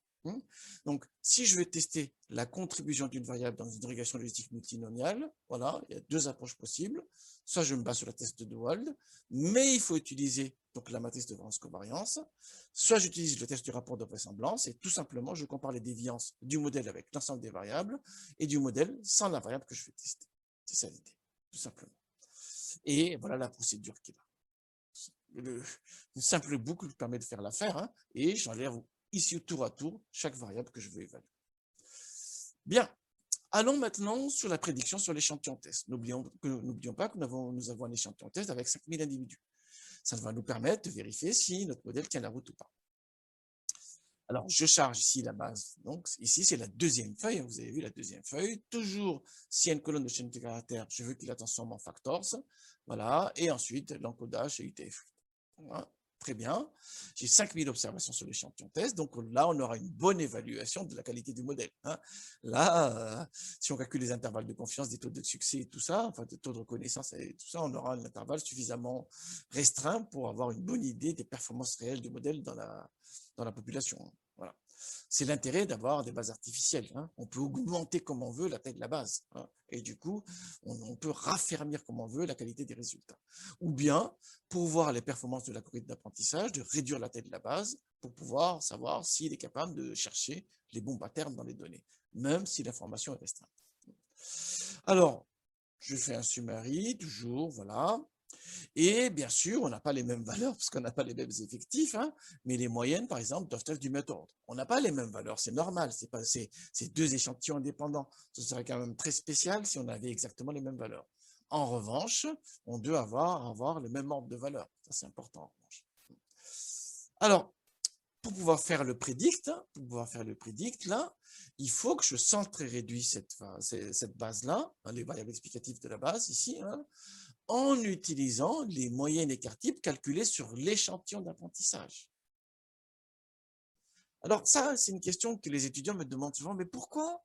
Donc, si je veux tester la contribution d'une variable dans une régression logistique multinomiale, voilà, il y a 2 approches possibles. Soit je me base sur la test de Wald, mais il faut utiliser donc la matrice de variance-covariance. Soit j'utilise le test du rapport de vraisemblance et tout simplement, je compare les déviances du modèle avec l'ensemble des variables et du modèle sans la variable que je vais tester. C'est ça l'idée, tout simplement. Et voilà la procédure qui est là. Une simple boucle permet de faire l'affaire, hein, et j'enlève ici tour à tour chaque variable que je veux évaluer. Bien, allons maintenant sur la prédiction sur l'échantillon test. N'oublions pas que nous avons un échantillon test avec 5000 individus. Ça va nous permettre de vérifier si notre modèle tient la route ou pas. Alors, je charge ici la base. Donc, ici, c'est la deuxième feuille. Vous avez vu la deuxième feuille. Toujours, s'il y a une colonne de chaîne de caractères, je veux qu'il la transforme en factors. Voilà. Et ensuite, l'encodage et UTF-8. Voilà. Très bien. J'ai 5000 observations sur l'échantillon test. Donc là, on aura une bonne évaluation de la qualité du modèle. Hein. Là, si on calcule les intervalles de confiance, des taux de succès et tout ça, enfin des taux de reconnaissance et tout ça, on aura un intervalle suffisamment restreint pour avoir une bonne idée des performances réelles du modèle dans la population. Voilà. C'est l'intérêt d'avoir des bases artificielles. Hein. On peut augmenter comme on veut la taille de la base. Hein. Et du coup, on peut raffermir comme on veut la qualité des résultats. Ou bien, pour voir les performances de l'algorithme d'apprentissage, de réduire la taille de la base pour pouvoir savoir s'il est capable de chercher les bons patterns dans les données, même si l'information est restreinte. Alors, je fais un summary, toujours, voilà. Et bien sûr, on n'a pas les mêmes valeurs parce qu'on n'a pas les mêmes effectifs, hein, mais les moyennes, par exemple, doivent être du même ordre. On n'a pas les mêmes valeurs, c'est normal, c'est 2 échantillons indépendants. Ce serait quand même très spécial si on avait exactement les mêmes valeurs. En revanche, on doit avoir le même ordre de valeurs. Ça, c'est important. En revanche. Alors, pour pouvoir faire le prédict, là, il faut que je centre et réduise cette base-là, hein, les variables explicatives de la base ici, hein, en utilisant les moyennes écart-types calculées sur l'échantillon d'apprentissage. Alors ça, c'est une question que les étudiants me demandent souvent, mais pourquoi?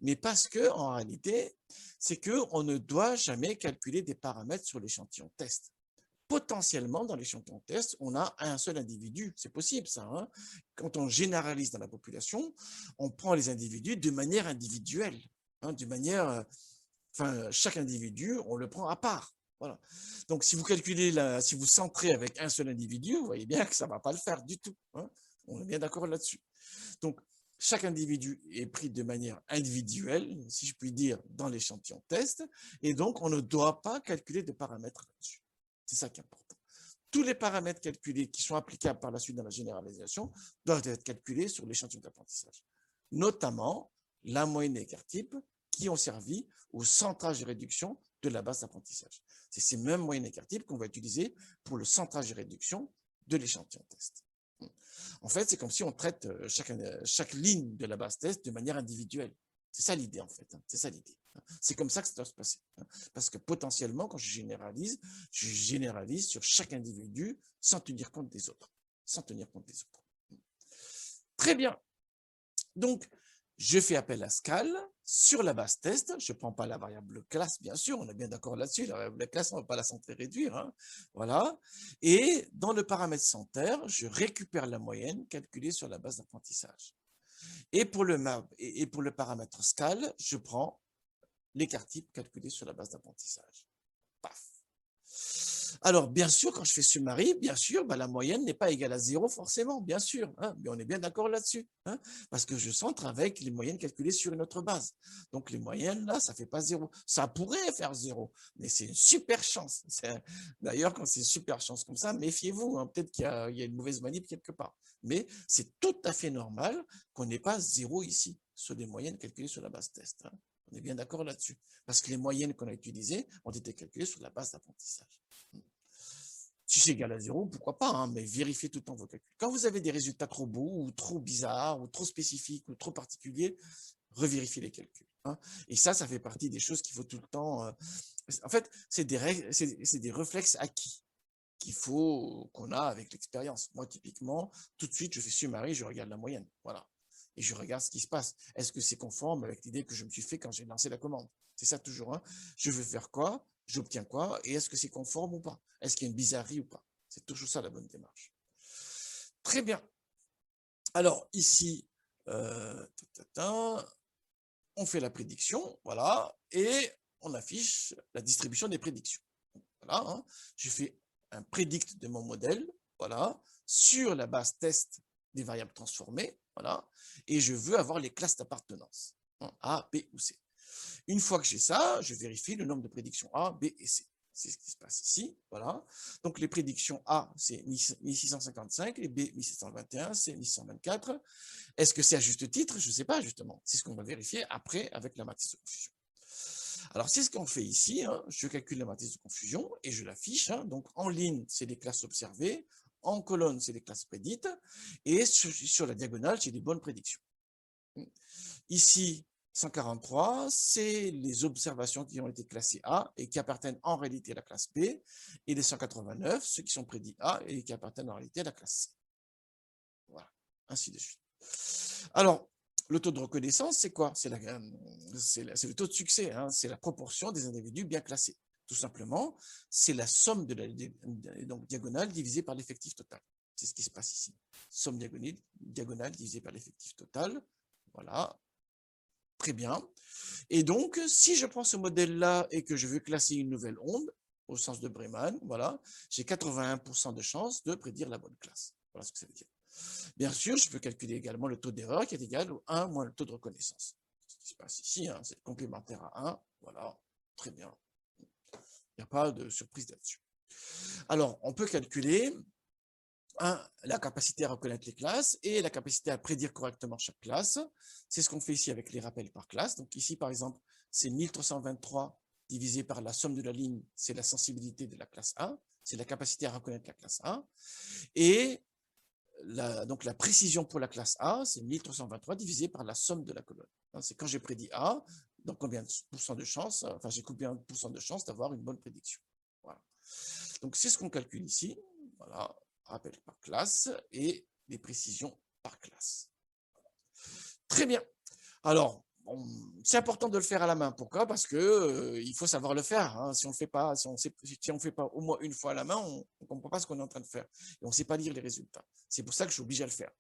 Mais parce que en réalité, c'est qu'on ne doit jamais calculer des paramètres sur l'échantillon test. Potentiellement, dans l'échantillon test, on a un seul individu. C'est possible, ça. Hein. Quand on généralise dans la population, on prend les individus de manière individuelle, hein, chaque individu, on le prend à part. Voilà. Donc, si vous calculez, si vous centrez avec un seul individu, vous voyez bien que ça ne va pas le faire du tout. Hein. On est bien d'accord là-dessus. Donc, chaque individu est pris de manière individuelle, si je puis dire, dans l'échantillon test, et donc on ne doit pas calculer de paramètres là-dessus. C'est ça qui est important. Tous les paramètres calculés qui sont applicables par la suite dans la généralisation doivent être calculés sur l'échantillon d'apprentissage, notamment la moyenne écart-type qui ont servi au centrage et réduction de la base d'apprentissage. C'est ces mêmes moyennes écart-types qu'on va utiliser pour le centrage et réduction de l'échantillon test. En fait, c'est comme si on traite chaque ligne de la base test de manière individuelle. C'est ça l'idée, en fait. C'est ça l'idée. C'est comme ça que ça doit se passer. Parce que potentiellement, quand je généralise sur chaque individu sans tenir compte des autres. Très bien. Donc, je fais appel à Scal sur la base test. Je ne prends pas la variable classe, bien sûr, on est bien d'accord là-dessus. La variable classe, on ne va pas la centrer réduire. Hein. Voilà. Et dans le paramètre centre, je récupère la moyenne calculée sur la base d'apprentissage. Et pour le paramètre Scal, je prends l'écart-type calculé sur la base d'apprentissage. Paf. Alors, bien sûr, quand je fais summary, bien sûr, bah, la moyenne n'est pas égale à 0 forcément, bien sûr, hein, mais on est bien d'accord là-dessus, hein, parce que je centre avec les moyennes calculées sur une autre base. Donc, les moyennes, là, ça fait pas 0. Ça pourrait faire 0, mais c'est une super chance. D'ailleurs, quand c'est une super chance comme ça, méfiez-vous, hein, peut-être qu'il y a une mauvaise manip quelque part. Mais c'est tout à fait normal qu'on n'ait pas 0 ici, sur des moyennes calculées sur la base test. Hein. On est bien d'accord là-dessus, parce que les moyennes qu'on a utilisées ont été calculées sur la base d'apprentissage. Si c'est égal à 0, pourquoi pas, hein, mais vérifiez tout le temps vos calculs. Quand vous avez des résultats trop beaux, ou trop bizarres, ou trop spécifiques, ou trop particuliers, revérifiez les calculs. Hein. Et ça fait partie des choses qu'il faut tout le temps... en fait, c'est des réflexes acquis qu'on a avec l'expérience. Moi, typiquement, tout de suite, je fais summary, je regarde la moyenne. Voilà. Et je regarde ce qui se passe. Est-ce que c'est conforme avec l'idée que je me suis fait quand j'ai lancé la commande? C'est ça toujours. Hein. Je veux faire quoi? J'obtiens quoi? Et est-ce que c'est conforme ou pas? Est-ce qu'il y a une bizarrerie ou pas? C'est toujours ça la bonne démarche. Très bien. Alors, ici, on fait la prédiction, voilà, et on affiche la distribution des prédictions. Voilà, hein. Je fais un prédict de mon modèle, voilà, sur la base test des variables transformées, voilà, et je veux avoir les classes d'appartenance, hein, A, B ou C. Une fois que j'ai ça, je vérifie le nombre de prédictions A, B et C. C'est ce qui se passe ici, voilà. Donc les prédictions A, c'est 1655, et B, 1721, C, 1624. Est-ce que c'est à juste titre? Je ne sais pas, justement. C'est ce qu'on va vérifier après avec la matrice de confusion. Alors, c'est ce qu'on fait ici. Hein. Je calcule la matrice de confusion et je l'affiche. Hein. Donc, en ligne, c'est les classes observées. En colonne, c'est les classes prédites. Et sur la diagonale, j'ai des bonnes prédictions. Ici, 143, c'est les observations qui ont été classées A et qui appartiennent en réalité à la classe B. Et les 189, ceux qui sont prédits A et qui appartiennent en réalité à la classe C. Voilà, ainsi de suite. Alors, le taux de reconnaissance, c'est quoi? C'est le taux de succès, hein, c'est la proportion des individus bien classés. Tout simplement, c'est la somme de la diagonale divisée par l'effectif total. C'est ce qui se passe ici. Somme diagonale divisée par l'effectif total. Voilà, très bien. Et donc, si je prends ce modèle-là et que je veux classer une nouvelle onde, au sens de Breman, voilà, j'ai 81% de chance de prédire la bonne classe. Voilà ce que ça veut dire. Bien sûr, je peux calculer également le taux d'erreur qui est égal au 1 moins le taux de reconnaissance. Ce qui se passe ici, hein, c'est complémentaire à 1. Voilà, très bien. Il n'y a pas de surprise là-dessus. Alors, on peut calculer la capacité à reconnaître les classes et la capacité à prédire correctement chaque classe. C'est ce qu'on fait ici avec les rappels par classe. Donc ici, par exemple, c'est 1323 divisé par la somme de la ligne, c'est la sensibilité de la classe A, c'est la capacité à reconnaître la classe A. Et donc la précision pour la classe A, c'est 1323 divisé par la somme de la colonne. C'est quand j'ai prédit A, donc combien de pourcents de chance, enfin j'ai combien de pourcents de chance d'avoir une bonne prédiction. Voilà. Donc c'est ce qu'on calcule ici. Voilà, rappel par classe et les précisions par classe. Très bien. Alors, c'est important de le faire à la main. Pourquoi? Parce que il faut savoir le faire. Hein. Si on ne fait pas, si on fait pas au moins une fois à la main, on ne comprend pas ce qu'on est en train de faire. Et on ne sait pas lire les résultats. C'est pour ça que je suis obligé à le faire.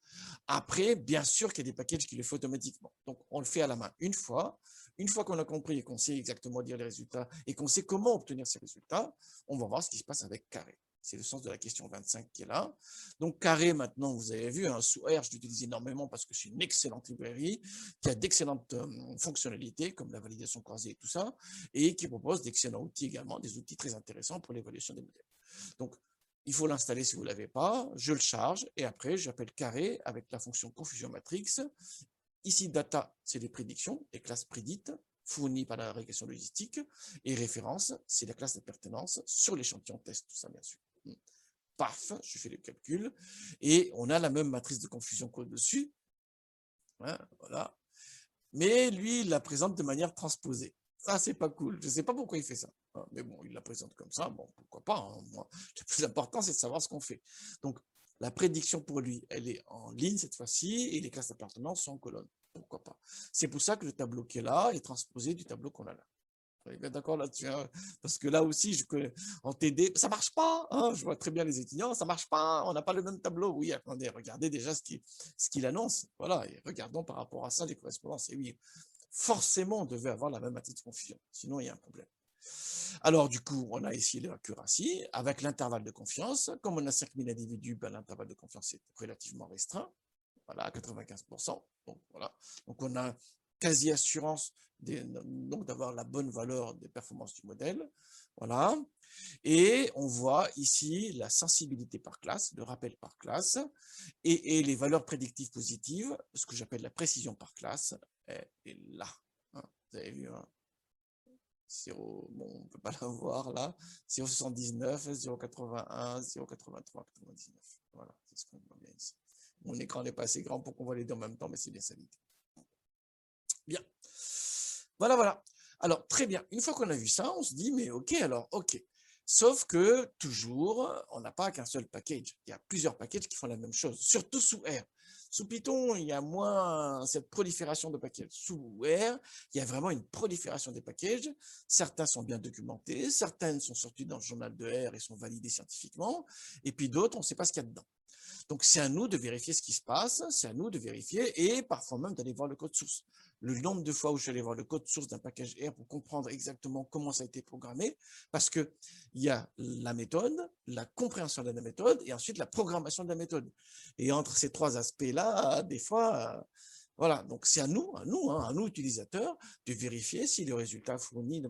Après, bien sûr qu'il y a des packages qui le font automatiquement. Donc, on le fait à la main une fois. Une fois qu'on a compris et qu'on sait exactement lire les résultats et qu'on sait comment obtenir ces résultats, on va voir ce qui se passe avec carré. C'est le sens de la question 25 qui est là. Donc, carré, maintenant, vous avez vu, hein, sous R, je l'utilise énormément parce que c'est une excellente librairie qui a d'excellentes fonctionnalités, comme la validation croisée et tout ça, et qui propose d'excellents outils également, des outils très intéressants pour l'évaluation des modèles. Donc, il faut l'installer si vous ne l'avez pas, je le charge, et après, j'appelle carré avec la fonction confusion matrix. Ici, data, c'est les prédictions, les classes prédites, fournies par la régression logistique, et référence, c'est la classe d'appartenance sur l'échantillon test, tout ça, bien sûr. Paf, je fais le calcul, et on a la même matrice de confusion qu'au-dessus. Hein, voilà. Mais lui, il la présente de manière transposée. Ça, c'est pas cool. Je ne sais pas pourquoi il fait ça. Mais bon, il la présente comme ça. Bon, pourquoi pas. Hein. Moi, le plus important, c'est de savoir ce qu'on fait. Donc, la prédiction pour lui, elle est en ligne cette fois-ci, et les classes d'appartenance sont en colonne. Pourquoi pas. C'est pour ça que le tableau qui est là est transposé du tableau qu'on a là. Vous êtes bien d'accord là-dessus, hein, parce que là aussi, je connais, en TD, ça marche pas. Hein, je vois très bien les étudiants, ça marche pas. On n'a pas le même tableau. Oui, attendez, regardez déjà ce qu'il annonce. Voilà, et regardons par rapport à ça les correspondances. Et oui, forcément, on devait avoir la même matrice de confusion. Sinon, il y a un problème. Alors, du coup, on a ici l'accuracy avec l'intervalle de confiance. Comme on a 5000 individus, ben, l'intervalle de confiance est relativement restreint. Voilà, à 95%. Donc, voilà. Donc, on a quasi assurance d'avoir la bonne valeur des performances du modèle. Voilà. Et on voit ici la sensibilité par classe, le rappel par classe, et les valeurs prédictives positives, ce que j'appelle la précision par classe, est là. Hein, vous avez vu, hein, 0, bon, on ne peut pas la voir là, 0,79, 0,81, 0,83, 99. Voilà, c'est ce qu'on voit bien ici. Mon écran n'est pas assez grand pour qu'on voit les deux en même temps, mais c'est bien ça l'idée. Bien. Voilà, voilà. Alors, très bien. Une fois qu'on a vu ça, on se dit, mais ok, alors, ok. Sauf que, toujours, on n'a pas qu'un seul package. Il y a plusieurs packages qui font la même chose, surtout sous R. Sous Python, il y a moins cette prolifération de packages. Sous R, il y a vraiment une prolifération des packages. Certains sont bien documentés, certaines sont sortis dans le journal de R et sont validés scientifiquement, et puis d'autres, on ne sait pas ce qu'il y a dedans. Donc, c'est à nous de vérifier ce qui se passe, c'est à nous de vérifier et parfois même d'aller voir le code source. Le nombre de fois où je suis allé voir le code source d'un package R pour comprendre exactement comment ça a été programmé, parce qu'il y a la méthode, la compréhension de la méthode et ensuite la programmation de la méthode. Et entre ces trois aspects-là, des fois, voilà, donc c'est à nous, utilisateurs, de vérifier si le résultat fourni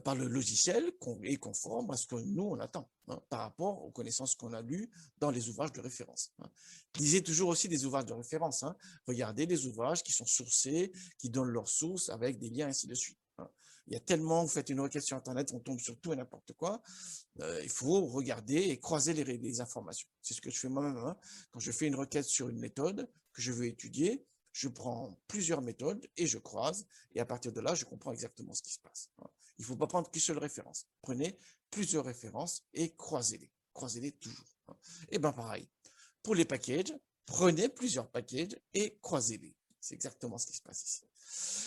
par le logiciel est conforme à ce que nous, on attend, hein, par rapport aux connaissances qu'on a lues dans les ouvrages de référence. Hein. Lisez toujours aussi des ouvrages de référence. Hein. Regardez les ouvrages qui sont sourcés, qui donnent leurs sources avec des liens, ainsi de suite. Hein. Il y a tellement, vous faites une requête sur Internet, on tombe sur tout et n'importe quoi. Il faut regarder et croiser les informations. C'est ce que je fais moi-même. Hein. Quand je fais une requête sur une méthode que je veux étudier, je prends plusieurs méthodes et je croise. Et à partir de là, je comprends exactement ce qui se passe. Hein. Il ne faut pas prendre qu'une seule référence. Prenez plusieurs références et croisez-les. Croisez-les toujours. Hein. Et bien pareil, pour les packages, prenez plusieurs packages et croisez-les. C'est exactement ce qui se passe ici.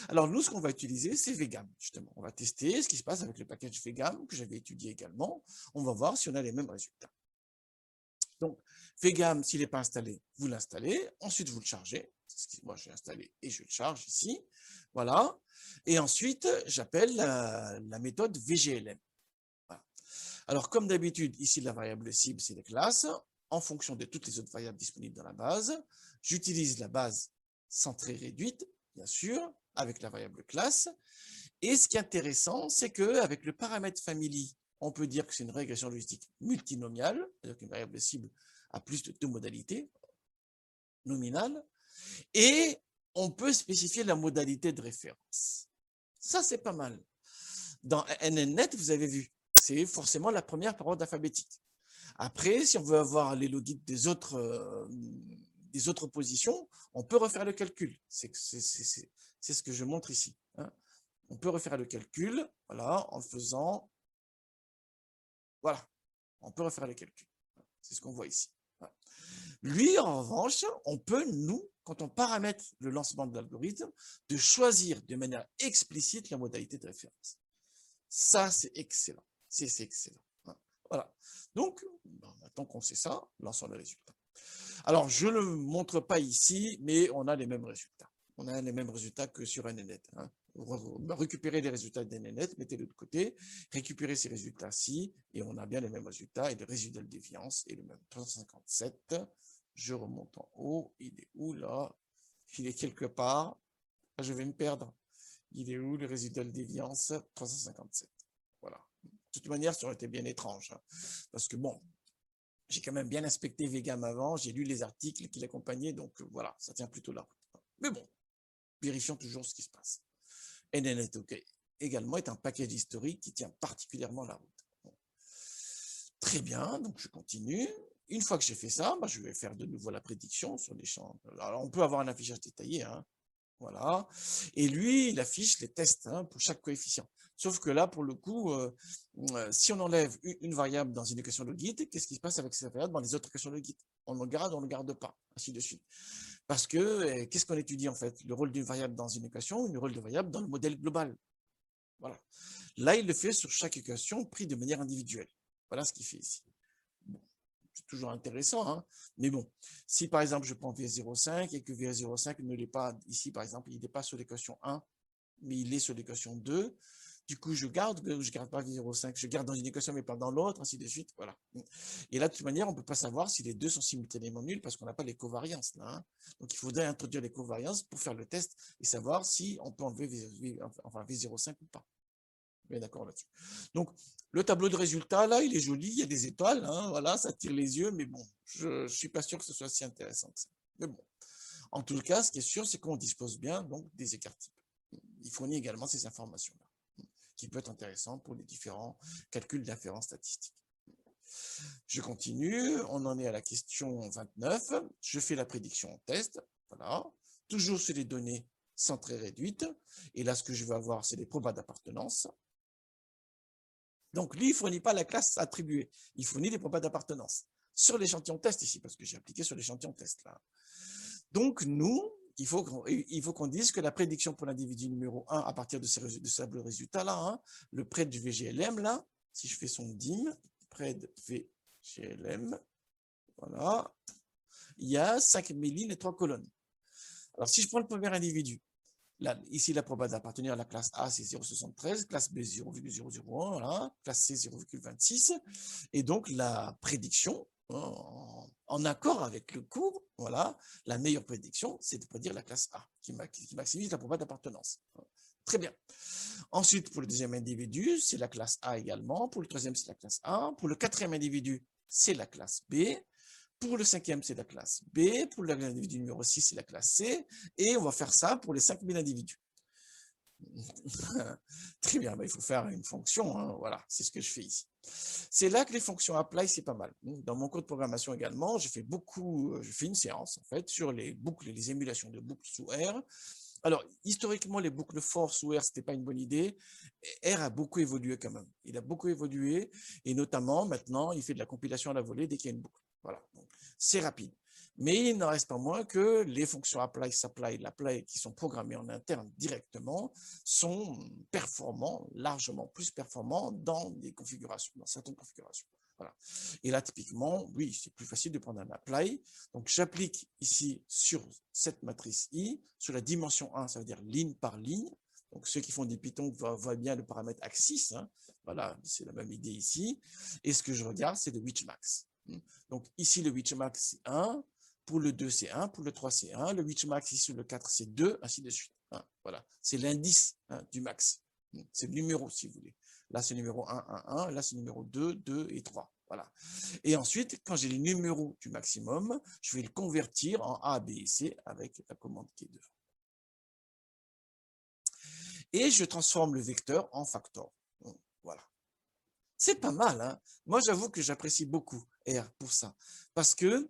Alors nous, ce qu'on va utiliser, c'est Vegam, justement. On va tester ce qui se passe avec le package Vegam, que j'avais étudié également. On va voir si on a les mêmes résultats. Donc, Vegam, s'il n'est pas installé, vous l'installez. Ensuite, vous le chargez. Moi, je l'ai installé et je le charge ici. Voilà. Et ensuite, j'appelle la méthode VGLM. Voilà. Alors, comme d'habitude, ici, la variable cible, c'est les classes. En fonction de toutes les autres variables disponibles dans la base, j'utilise la base centrée réduite, bien sûr, avec la variable classe. Et ce qui est intéressant, c'est qu'avec le paramètre family, on peut dire que c'est une régression logistique multinomiale, c'est-à-dire qu'une variable cible a plus de deux modalités nominales, et on peut spécifier la modalité de référence. Ça, c'est pas mal. Dans NNNet, vous avez vu, c'est forcément la première parole alphabétique. Après, si on veut avoir les logiques des autres positions, on peut refaire le calcul. C'est ce que je montre ici. Hein. On peut refaire le calcul, voilà, en faisant, voilà, on peut refaire le calcul. C'est ce qu'on voit ici. Voilà. Lui, en revanche, on peut, nous, quand on paramètre le lancement de l'algorithme, de choisir de manière explicite la modalité de référence. Ça, c'est excellent. C'est excellent. Voilà. Donc, maintenant qu'on sait ça, lançons le résultat. Alors, je ne le montre pas ici, mais on a les mêmes résultats. On a les mêmes résultats que sur NNNet. Hein. Récupérez les résultats d'NNNet, mettez-les de côté, récupérez ces résultats-ci, et on a bien les mêmes résultats, et le résultat de déviance est le même. 357, je remonte en haut, il est où là? Il est quelque part, là, je vais me perdre. Il est où le résultat de déviance? 357. Voilà. De toute manière, ça aurait été bien étrange, hein, parce que bon, j'ai quand même bien inspecté Vegam avant, j'ai lu les articles qui l'accompagnaient, donc voilà, ça tient plutôt la route. Mais bon, vérifions toujours ce qui se passe. NNNet également est un package historique qui tient particulièrement la route. Bon. Très bien, donc je continue. Une fois que j'ai fait ça, je vais faire de nouveau la prédiction sur les champs. Alors, on peut avoir un affichage détaillé, hein. Voilà. Et lui, il affiche les tests, hein, pour chaque coefficient. Sauf que là, pour le coup, si on enlève une variable dans une équation logique, qu'est-ce qui se passe avec cette variable dans les autres équations logiques? On le garde, on ne le garde pas, ainsi de suite. Parce que, qu'est-ce qu'on étudie en fait? Le rôle d'une variable dans une équation, le rôle de variable dans le modèle global. Voilà. Là, il le fait sur chaque équation pris de manière individuelle. Voilà ce qu'il fait ici. Bon. C'est toujours intéressant, hein, mais bon, si par exemple je prends V05 et que V05 ne l'est pas ici, par exemple, il n'est pas sur l'équation 1, mais il est sur l'équation 2, Du coup, je garde pas V0,5, je garde dans une équation mais pas dans l'autre, ainsi de suite. Voilà. Et là, de toute manière, on ne peut pas savoir si les deux sont simultanément nuls parce qu'on n'a pas les covariances. Là, hein. Donc, il faudrait introduire les covariances pour faire le test et savoir si on peut enlever V0,5 ou pas. Mais d'accord là-dessus. Donc, le tableau de résultats, là, il est joli, il y a des étoiles, hein, voilà, ça tire les yeux, mais bon, je ne suis pas sûr que ce soit si intéressant que ça. Mais bon, en tout cas, ce qui est sûr, c'est qu'on dispose bien donc, des écarts types. Il fournit également ces informations-là, qui peut être intéressant pour les différents calculs d'inférence statistique. Je continue, on en est à la question 29. Je fais la prédiction en test, voilà, toujours sur les données sans très réduites. Et là, ce que je vais avoir, c'est les probas d'appartenance. Donc, lui, il ne fournit pas la classe attribuée, il fournit des probas d'appartenance sur l'échantillon test ici, parce que j'ai appliqué sur l'échantillon test là. Donc, nous, il faut qu'on dise que la prédiction pour l'individu numéro 1 à partir de ce résultat là, hein, le prêt du VGLM là, si je fais son DIM, prêt de VGLM, voilà, il y a 5000 lignes et 3 colonnes. Alors, si je prends le premier individu, là, ici, la probabilité d'appartenir à la classe A, c'est 0,73, classe B, 0,001, voilà, classe C, 0,26. Et donc, la prédiction, en accord avec le cours, voilà, la meilleure prédiction, c'est de prédire la classe A, qui maximise la probabilité d'appartenance. Très bien. Ensuite, pour le deuxième individu, c'est la classe A également. Pour le troisième, c'est la classe A. Pour le quatrième individu, c'est la classe B. Pour le cinquième, c'est la classe B. Pour l'individu numéro 6, c'est la classe C. Et on va faire ça pour les 5000 individus. Très bien, il faut faire une fonction. Hein, voilà, c'est ce que je fais ici. C'est là que les fonctions apply, c'est pas mal. Dans mon code de programmation également, je fais une séance en fait sur les boucles, les émulations de boucles sous R. Alors, historiquement, les boucles for sous R, c'était pas une bonne idée. R a beaucoup évolué quand même. Il a beaucoup évolué et notamment maintenant, il fait de la compilation à la volée dès qu'il y a une boucle. Voilà, c'est rapide. Mais il n'en reste pas moins que les fonctions apply, supply, l'apply qui sont programmées en interne directement sont performants, largement plus performants dans des configurations, dans certaines configurations. Voilà. Et là, typiquement, oui, c'est plus facile de prendre un apply. Donc, j'applique ici sur cette matrice I, sur la dimension 1, ça veut dire ligne par ligne. Donc, ceux qui font du Python voient bien le paramètre axis. Hein. Voilà, c'est la même idée ici. Et ce que je regarde, c'est le Widthmax. Donc, ici, le Widthmax, c'est 1. Pour le 2, c'est 1. Pour le 3, c'est 1. Le Widthmax, ici, le 4, c'est 2, ainsi de suite. Hein. Voilà, c'est l'indice du max. C'est le numéro, si vous voulez. Là, c'est le numéro 1, 1, 1. Là, c'est le numéro 2, 2 et 3. Voilà. Et ensuite, quand j'ai les numéros du maximum, je vais le convertir en A, B et C avec la commande qui est devant. Et je transforme le vecteur en factor. Voilà. C'est pas mal, hein. Moi, j'avoue que j'apprécie beaucoup R pour ça. Parce que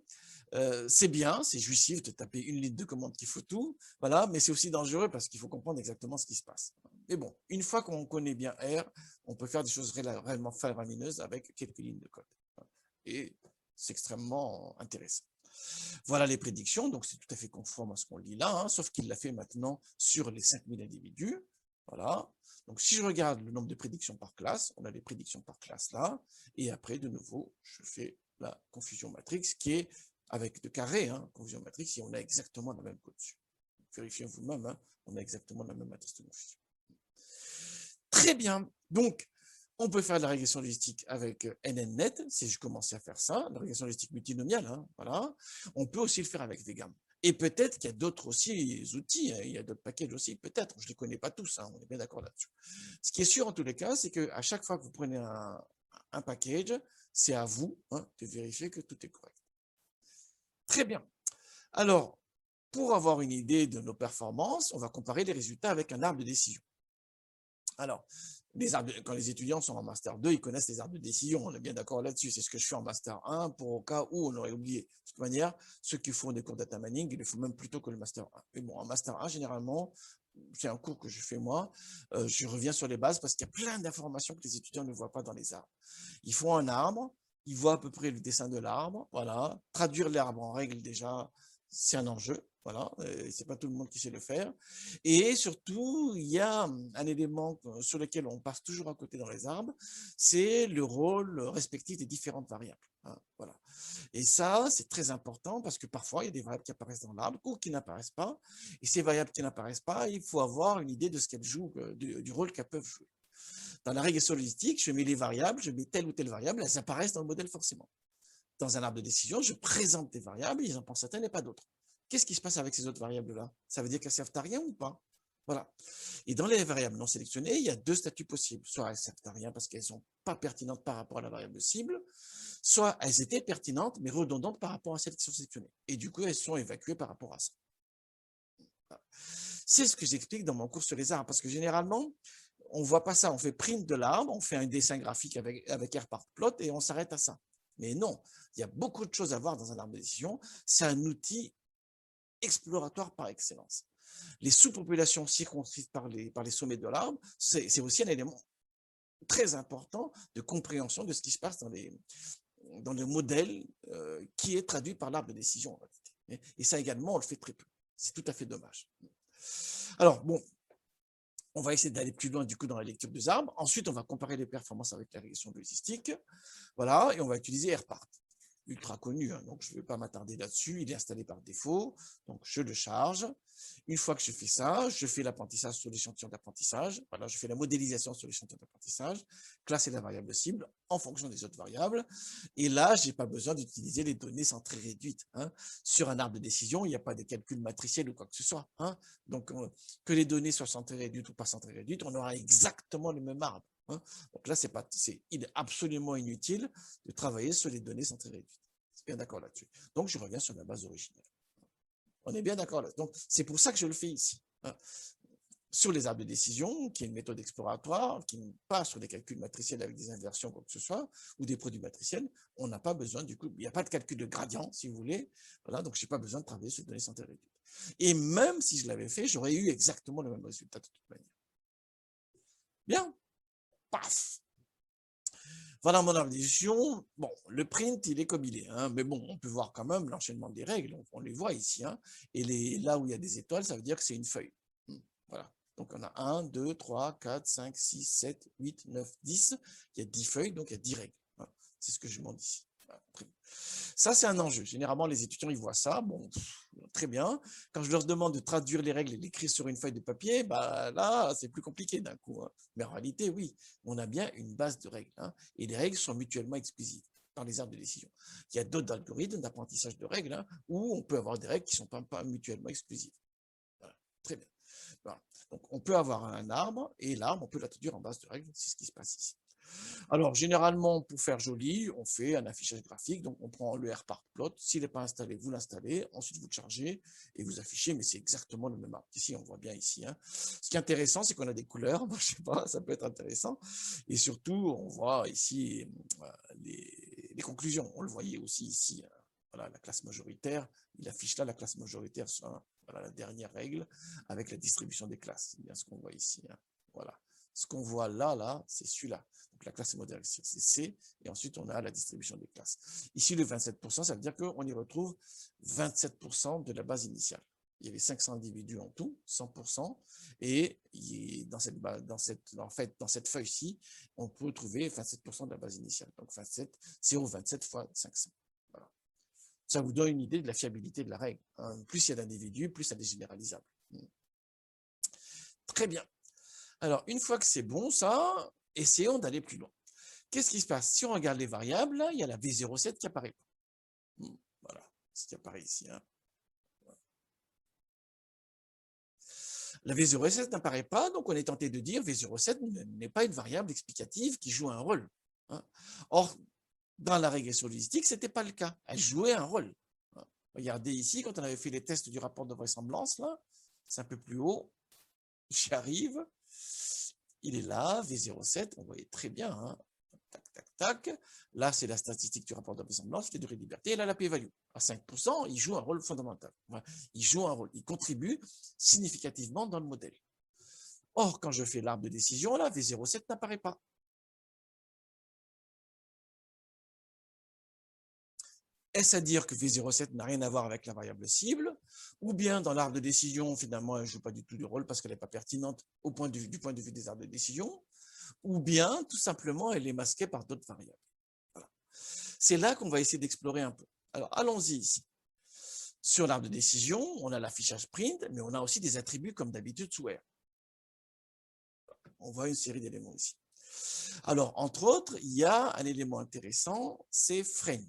c'est bien, c'est jouissif de taper une ligne de commande qui faut tout, voilà, mais c'est aussi dangereux parce qu'il faut comprendre exactement ce qui se passe. Mais bon, une fois qu'on connaît bien R, on peut faire des choses réellement faramineuses avec quelques lignes de code. Et c'est extrêmement intéressant. Voilà les prédictions, donc c'est tout à fait conforme à ce qu'on lit là, hein, sauf qu'il l'a fait maintenant sur les 5000 individus. Voilà. Donc, si je regarde le nombre de prédictions par classe, on a les prédictions par classe là, et après, de nouveau, je fais la confusion matrix qui est avec de carré, hein, confusion matrix, et on a exactement la même code dessus. Vérifiez vous-même, hein, on a exactement la même matrice de confusion. Très bien. Donc, on peut faire de la régression logistique avec NNNet, si je commençais à faire ça, la régression logistique multinomiale, hein, voilà. On peut aussi le faire avec Vegam. Et peut-être qu'il y a d'autres aussi outils, hein, il y a d'autres packages aussi, peut-être, je ne les connais pas tous, hein, on est bien d'accord là-dessus. Ce qui est sûr en tous les cas, c'est qu'à chaque fois que vous prenez un package, c'est à vous hein, de vérifier que tout est correct. Très bien. Alors, pour avoir une idée de nos performances, on va comparer les résultats avec un arbre de décision. Alors, quand les étudiants sont en Master 2, ils connaissent les arbres de décision, on est bien d'accord là-dessus, c'est ce que je fais en Master 1 pour au cas où on aurait oublié. De toute manière, ceux qui font des cours data mining, ils le font même plus tôt que le Master 1. Mais bon, en Master 1, généralement, c'est un cours que je fais moi, je reviens sur les bases parce qu'il y a plein d'informations que les étudiants ne voient pas dans les arbres. Ils font un arbre, ils voient à peu près le dessin de l'arbre, voilà. Traduire l'arbre en règle déjà, c'est un enjeu. Voilà, c'est pas tout le monde qui sait le faire. Et surtout, il y a un élément sur lequel on passe toujours à côté dans les arbres, c'est le rôle respectif des différentes variables. Hein, voilà. Et ça, c'est très important parce que parfois, il y a des variables qui apparaissent dans l'arbre ou qui n'apparaissent pas. Et ces variables qui n'apparaissent pas, il faut avoir une idée de ce qu'elles jouent, du rôle qu'elles peuvent jouer. Dans la régression logistique, je mets les variables, je mets telle ou telle variable, elles apparaissent dans le modèle forcément. Dans un arbre de décision, je présente des variables, ils en pensent certaines et pas d'autres. Qu'est-ce qui se passe avec ces autres variables-là? Ça veut dire qu'elles servent à rien ou pas? Voilà. Et dans les variables non sélectionnées, il y a deux statuts possibles. Soit elles servent à rien parce qu'elles ne sont pas pertinentes par rapport à la variable cible, soit elles étaient pertinentes mais redondantes par rapport à celles qui sont sélectionnées. Et du coup, elles sont évacuées par rapport à ça. Voilà. C'est ce que j'explique dans mon cours sur les arbres, parce que généralement, on ne voit pas ça. On fait print de l'arbre, on fait un dessin graphique avec rpartplot et on s'arrête à ça. Mais non, il y a beaucoup de choses à voir dans un arbre de décision. C'est un outil exploratoire par excellence. Les sous-populations circonscrites par les sommets de l'arbre, c'est aussi un élément très important de compréhension de ce qui se passe dans le modèle qui est traduit par l'arbre de décision. En réalité. Et ça également, on le fait très peu. C'est tout à fait dommage. Alors, bon, on va essayer d'aller plus loin du coup dans la lecture des arbres. Ensuite, on va comparer les performances avec la régression logistique. Voilà, et on va utiliser rpart. Ultra connu, hein, donc je ne vais pas m'attarder là-dessus, il est installé par défaut, donc je le charge. Une fois que je fais ça, je fais l'apprentissage sur l'échantillon d'apprentissage, voilà, je fais la modélisation sur l'échantillon d'apprentissage, classer la variable cible en fonction des autres variables, et là, je n'ai pas besoin d'utiliser les données centrées réduites. Hein. Sur un arbre de décision, il n'y a pas de calcul matriciel ou quoi que ce soit. Hein. Donc, que les données soient centrées réduites ou pas centrées réduites, on aura exactement le même arbre. Hein. Donc là, il est absolument inutile de travailler sur les données centrées réduites. C'est bien d'accord là-dessus. Donc, je reviens sur la base originelle. On est bien d'accord là. Donc, c'est pour ça que je le fais ici. Hein. Sur les arbres de décision, qui est une méthode exploratoire, qui n'est pas sur des calculs matriciels avec des inversions, quoi que ce soit, ou des produits matriciels, on n'a pas besoin, du coup, il n'y a pas de calcul de gradient, si vous voulez. Voilà, donc je n'ai pas besoin de travailler sur les données centrées réduites. Et même si je l'avais fait, j'aurais eu exactement le même résultat de toute manière. Bien. Paf. Voilà mon arbre de décision. Bon, le print, il est comme il est. Hein, mais bon, on peut voir quand même l'enchaînement des règles. On les voit ici. Hein, et là où il y a des étoiles, ça veut dire que c'est une feuille. Voilà. Donc, on a 1, 2, 3, 4, 5, 6, 7, 8, 9, 10. Il y a 10 feuilles, donc il y a 10 règles. Voilà. C'est ce que je montre ici. Voilà. Ça, c'est un enjeu. Généralement, les étudiants, ils voient ça. Bon, très bien. Quand je leur demande de traduire les règles et d'écrire sur une feuille de papier, bah, là, c'est plus compliqué d'un coup. Hein. Mais en réalité, oui, on a bien une base de règles. Hein, et les règles sont mutuellement exclusives dans les arbres de décision. Il y a d'autres algorithmes d'apprentissage de règles hein, où on peut avoir des règles qui ne sont pas mutuellement exclusives. Voilà. Très bien. Voilà. Donc, on peut avoir un arbre et l'arbre, on peut la traduire en base de règles. C'est ce qui se passe ici. Alors, généralement, pour faire joli, on fait un affichage graphique. Donc, on prend le rpartplot. S'il n'est pas installé, vous l'installez. Ensuite, vous le chargez et vous affichez. Mais c'est exactement le même arbre. Ici, on voit bien ici. Hein. Ce qui est intéressant, c'est qu'on a des couleurs. Moi, je sais pas, ça peut être intéressant. Et surtout, on voit ici les conclusions. On le voyait aussi ici. Voilà, la classe majoritaire. Il affiche là la classe majoritaire sur voilà, la dernière règle avec la distribution des classes. C'est bien ce qu'on voit ici. Hein. Voilà. Ce qu'on voit là, c'est celui-là. Donc la classe modèle, c'est C, et ensuite on a la distribution des classes. Ici, le 27%, ça veut dire qu'on y retrouve 27% de la base initiale. Il y avait 500 individus en tout, 100%, et dans cette feuille-ci, on peut trouver 27% de la base initiale. Donc 0,27 fois 500. Voilà. Ça vous donne une idée de la fiabilité de la règle. Hein. Plus il y a d'individus, plus elle est généralisable. Très bien. Alors, une fois que c'est bon, ça, essayons d'aller plus loin. Qu'est-ce qui se passe? Si on regarde les variables, là, il y a la V07 qui apparaît. Voilà, ce qui apparaît ici. Hein. La V07 n'apparaît pas, donc on est tenté de dire V07 n'est pas une variable explicative qui joue un rôle. Hein. Or, dans la régression logistique, ce n'était pas le cas. Elle jouait un rôle. Hein. Regardez ici, quand on avait fait les tests du rapport de vraisemblance, là, c'est un peu plus haut. J'y arrive. Il est là, V07, on voyait très bien. Hein. Tac, tac, tac. Là, c'est la statistique du rapport de vraisemblance, qui est durée de liberté. Et là, la p-value. À 5%, il joue un rôle fondamental. Voilà. Il joue un rôle. Il contribue significativement dans le modèle. Or, quand je fais l'arbre de décision, là, V07 n'apparaît pas. Est-ce à dire que V07 n'a rien à voir avec la variable cible, ou bien dans l'arbre de décision, finalement, elle ne joue pas du tout de rôle parce qu'elle n'est pas pertinente du point de vue des arbres de décision, ou bien, tout simplement, elle est masquée par d'autres variables. Voilà. C'est là qu'on va essayer d'explorer un peu. Alors, allons-y ici. Sur l'arbre de décision, on a l'affichage print, mais on a aussi des attributs comme d'habitude sous R. On voit une série d'éléments ici. Alors, entre autres, il y a un élément intéressant, c'est frame.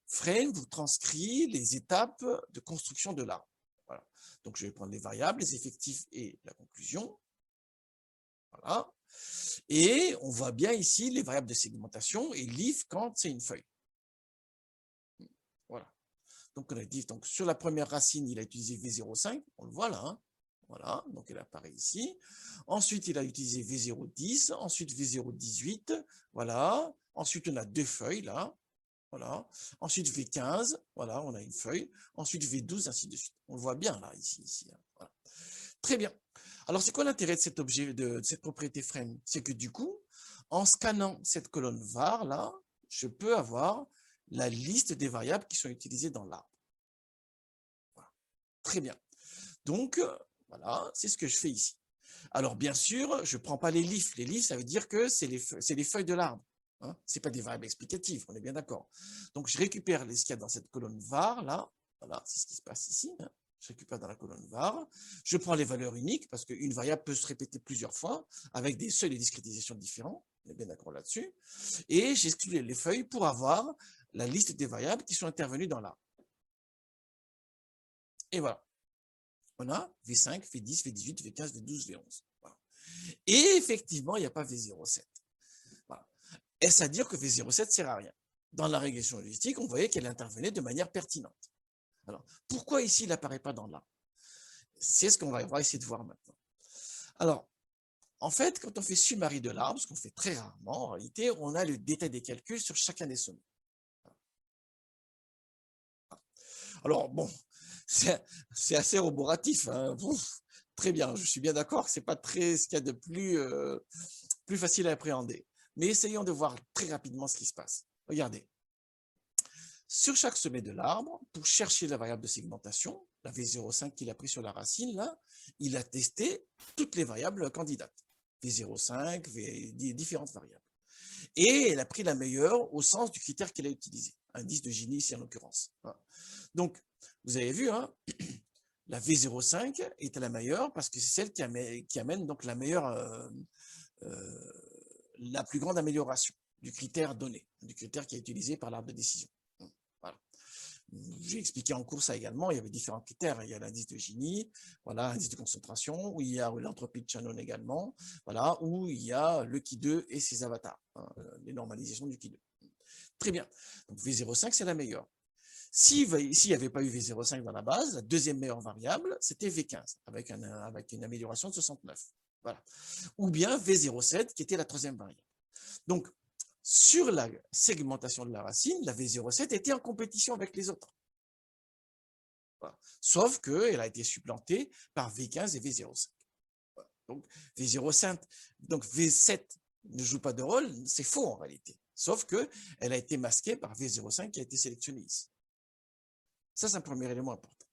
Frame vous transcrit les étapes de construction de l'arbre. Voilà. Donc, je vais prendre les variables, les effectifs et la conclusion. Voilà. Et on voit bien ici les variables de segmentation et l'if quand c'est une feuille. Voilà. Donc, on a dit, donc, sur la première racine, il a utilisé V05, on le voit là. Hein. Voilà, donc elle apparaît ici. Ensuite, il a utilisé V010, ensuite V018, voilà. Ensuite, on a deux feuilles là, voilà. Ensuite, V15, voilà, on a une feuille. Ensuite, V12, ainsi de suite. On le voit bien là, ici. Hein. Voilà. Très bien. Alors, c'est quoi l'intérêt de cet objet, de cette propriété frame? C'est que du coup, en scannant cette colonne var là, je peux avoir la liste des variables qui sont utilisées dans l'arbre. Voilà. Très bien. Donc, voilà, c'est ce que je fais ici. Alors, bien sûr, je ne prends pas les leafs. Les leafs, ça veut dire que c'est les feuilles de l'arbre. Hein, ce n'est pas des variables explicatives, on est bien d'accord. Donc, je récupère ce qu'il y a dans cette colonne var, là. Voilà, c'est ce qui se passe ici. Hein. Je récupère dans la colonne var. Je prends les valeurs uniques, parce qu'une variable peut se répéter plusieurs fois, avec des seuils de discrétisation différents. On est bien d'accord là-dessus. Et j'exclus les feuilles pour avoir la liste des variables qui sont intervenues dans l'arbre. Et voilà. On a V5, V10, V18, V15, V12, V11. Voilà. Et effectivement, il n'y a pas V07. Voilà. Est-ce à dire que V07 ne sert à rien? Dans la régression logistique, on voyait qu'elle intervenait de manière pertinente. Alors, pourquoi ici il n'apparaît pas dans là? C'est ce qu'on va essayer de voir maintenant. Alors, en fait, quand on fait summary de l'arbre, ce qu'on fait très rarement, en réalité, on a le détail des calculs sur chacun des sommets. Alors, bon, c'est assez roboratif. Hein. Très bien, je suis bien d'accord que ce n'est pas très ce qu'il y a de plus facile à appréhender. Mais essayons de voir très rapidement ce qui se passe. Regardez. Sur chaque sommet de l'arbre, pour chercher la variable de segmentation, la V05 qu'il a pris sur la racine, là, il a testé toutes les variables candidates. V05, différentes variables. Et elle a pris la meilleure au sens du critère qu'elle a utilisé, indice de Gini ici en l'occurrence. Donc, vous avez vu, hein, la V05 est la meilleure parce que c'est celle qui amène donc la meilleure, la plus grande amélioration du critère donné, du critère qui est utilisé par l'arbre de décision. Voilà. J'ai expliqué en cours ça également, il y avait différents critères, il y a l'indice de Gini, voilà, l'indice de concentration, où il y a l'entropie de Shannon également, voilà, où il y a le Ki2 et ses avatars, hein, les normalisations du Ki2. Très bien, donc V05 c'est la meilleure. S'il n'y avait pas eu V05 dans la base, la deuxième meilleure variable, c'était V15, avec une amélioration de 69. Voilà. Ou bien V07, qui était la troisième variable. Donc, sur la segmentation de la racine, la V07 était en compétition avec les autres. Voilà. Sauf qu'elle a été supplantée par V15 et V05. Voilà. Donc, V07, donc V7 ne joue pas de rôle, c'est faux en réalité. Sauf qu'elle a été masquée par V05 qui a été sélectionné ici. Ça, c'est un premier élément important.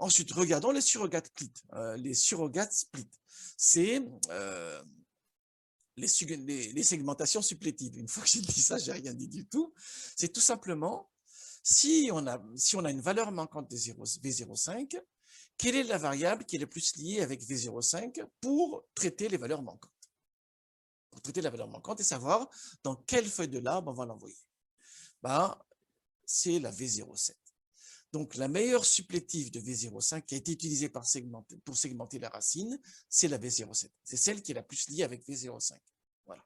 Ensuite, regardons les surrogates split. Les surrogates split, c'est les segmentations supplétives. Une fois que j'ai dit ça, j'ai rien dit du tout. C'est tout simplement, si on a une valeur manquante de V05, quelle est la variable qui est le plus liée avec V05 pour traiter les valeurs manquantes? Pour traiter la valeur manquante et savoir dans quelle feuille de l'arbre on va l'envoyer. Ben, c'est la V07. Donc, la meilleure supplétive de V05 qui a été utilisée pour segmenter la racine, c'est la V07. C'est celle qui est la plus liée avec V05. Voilà.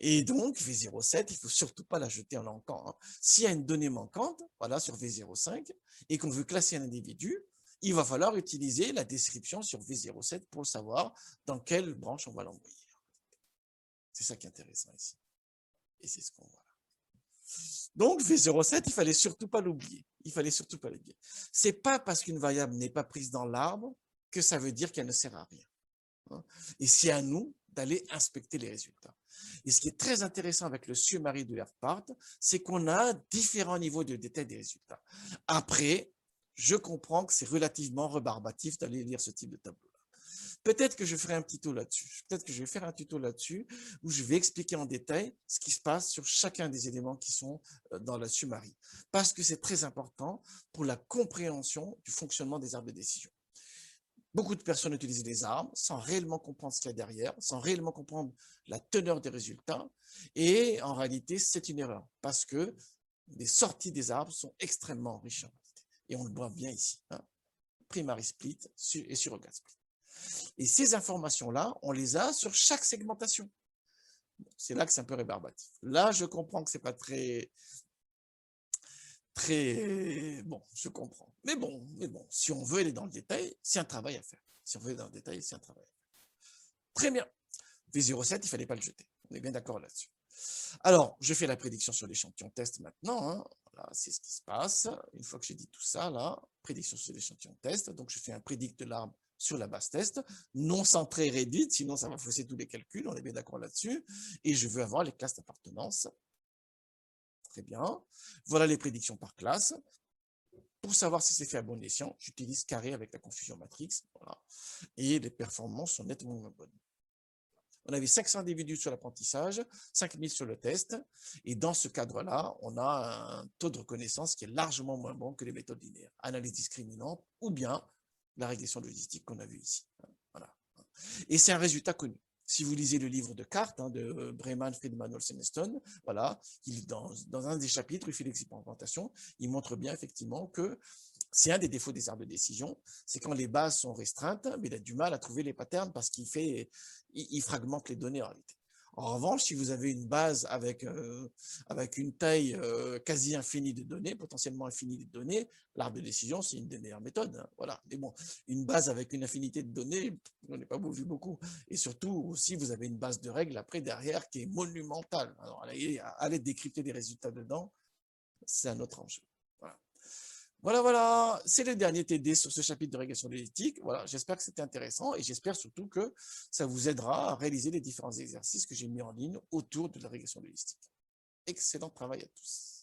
Et donc, V07, il ne faut surtout pas la jeter en manquant. Hein. S'il y a une donnée manquante, voilà, sur V05, et qu'on veut classer un individu, il va falloir utiliser la description sur V07 pour savoir dans quelle branche on va l'envoyer. C'est ça qui est intéressant ici. Et c'est ce qu'on voit là. Donc, V07, il fallait surtout pas l'oublier. Il fallait surtout pas l'oublier. C'est pas parce qu'une variable n'est pas prise dans l'arbre que ça veut dire qu'elle ne sert à rien. Et c'est à nous d'aller inspecter les résultats. Et ce qui est très intéressant avec le summary de RPart, c'est qu'on a différents niveaux de détail des résultats. Après, je comprends que c'est relativement rebarbatif d'aller lire ce type de tableau. Peut-être que je ferai un tuto là-dessus. Peut-être que je vais faire un tuto là-dessus où je vais expliquer en détail ce qui se passe sur chacun des éléments qui sont dans la summary. Parce que c'est très important pour la compréhension du fonctionnement des arbres de décision. Beaucoup de personnes utilisent les arbres sans réellement comprendre ce qu'il y a derrière, sans réellement comprendre la teneur des résultats. Et en réalité, c'est une erreur parce que les sorties des arbres sont extrêmement riches en réalité. Et on le voit bien ici. Hein. Primary split et surrogate split. Et ces informations-là, on les a sur chaque segmentation. C'est là que c'est un peu rébarbatif. Là, je comprends que c'est pas très bon, je comprends. Mais bon, si on veut aller dans le détail, c'est un travail à faire. Si on veut aller dans le détail, c'est un travail à faire. Très bien. V07, il ne fallait pas le jeter. On est bien d'accord là-dessus. Alors, je fais la prédiction sur l'échantillon test maintenant. Hein. Voilà, c'est ce qui se passe. Une fois que j'ai dit tout ça, là, prédiction sur l'échantillon test. Donc, je fais un prédict de l'arbre sur la base test, non centrée réduite, sinon ça va fausser tous les calculs, on est bien d'accord là-dessus. Et je veux avoir les classes d'appartenance. Très bien. Voilà les prédictions par classe. Pour savoir si c'est fait à bon escient, j'utilise carré avec la confusion matrix. Voilà. Et les performances sont nettement moins bonnes. On avait 500 individus sur l'apprentissage, 5000 sur le test. Et dans ce cadre-là, on a un taux de reconnaissance qui est largement moins bon que les méthodes linéaires. Analyse discriminante ou bien la régression logistique qu'on a vue ici. Voilà. Et c'est un résultat connu. Si vous lisez le livre de cartes de Breman, Friedman, Olsen-Stone, voilà, dans un des chapitres, il fait l'expérimentation, il montre bien effectivement que c'est un des défauts des arbres de décision, c'est quand les bases sont restreintes, mais il a du mal à trouver les patterns parce il fragmente les données en réalité. En revanche, si vous avez une base avec une taille quasi infinie de données, potentiellement infinie de données, l'arbre de décision, c'est une des meilleures méthodes. Hein, voilà. Mais bon, une base avec une infinité de données, on n'en a pas vu beaucoup. Et surtout, aussi, vous avez une base de règles après derrière qui est monumentale. Alors, aller décrypter des résultats dedans, c'est un autre enjeu. Voilà, c'est le dernier TD sur ce chapitre de régression logistique. Voilà, j'espère que c'était intéressant et j'espère surtout que ça vous aidera à réaliser les différents exercices que j'ai mis en ligne autour de la régression logistique. Excellent travail à tous.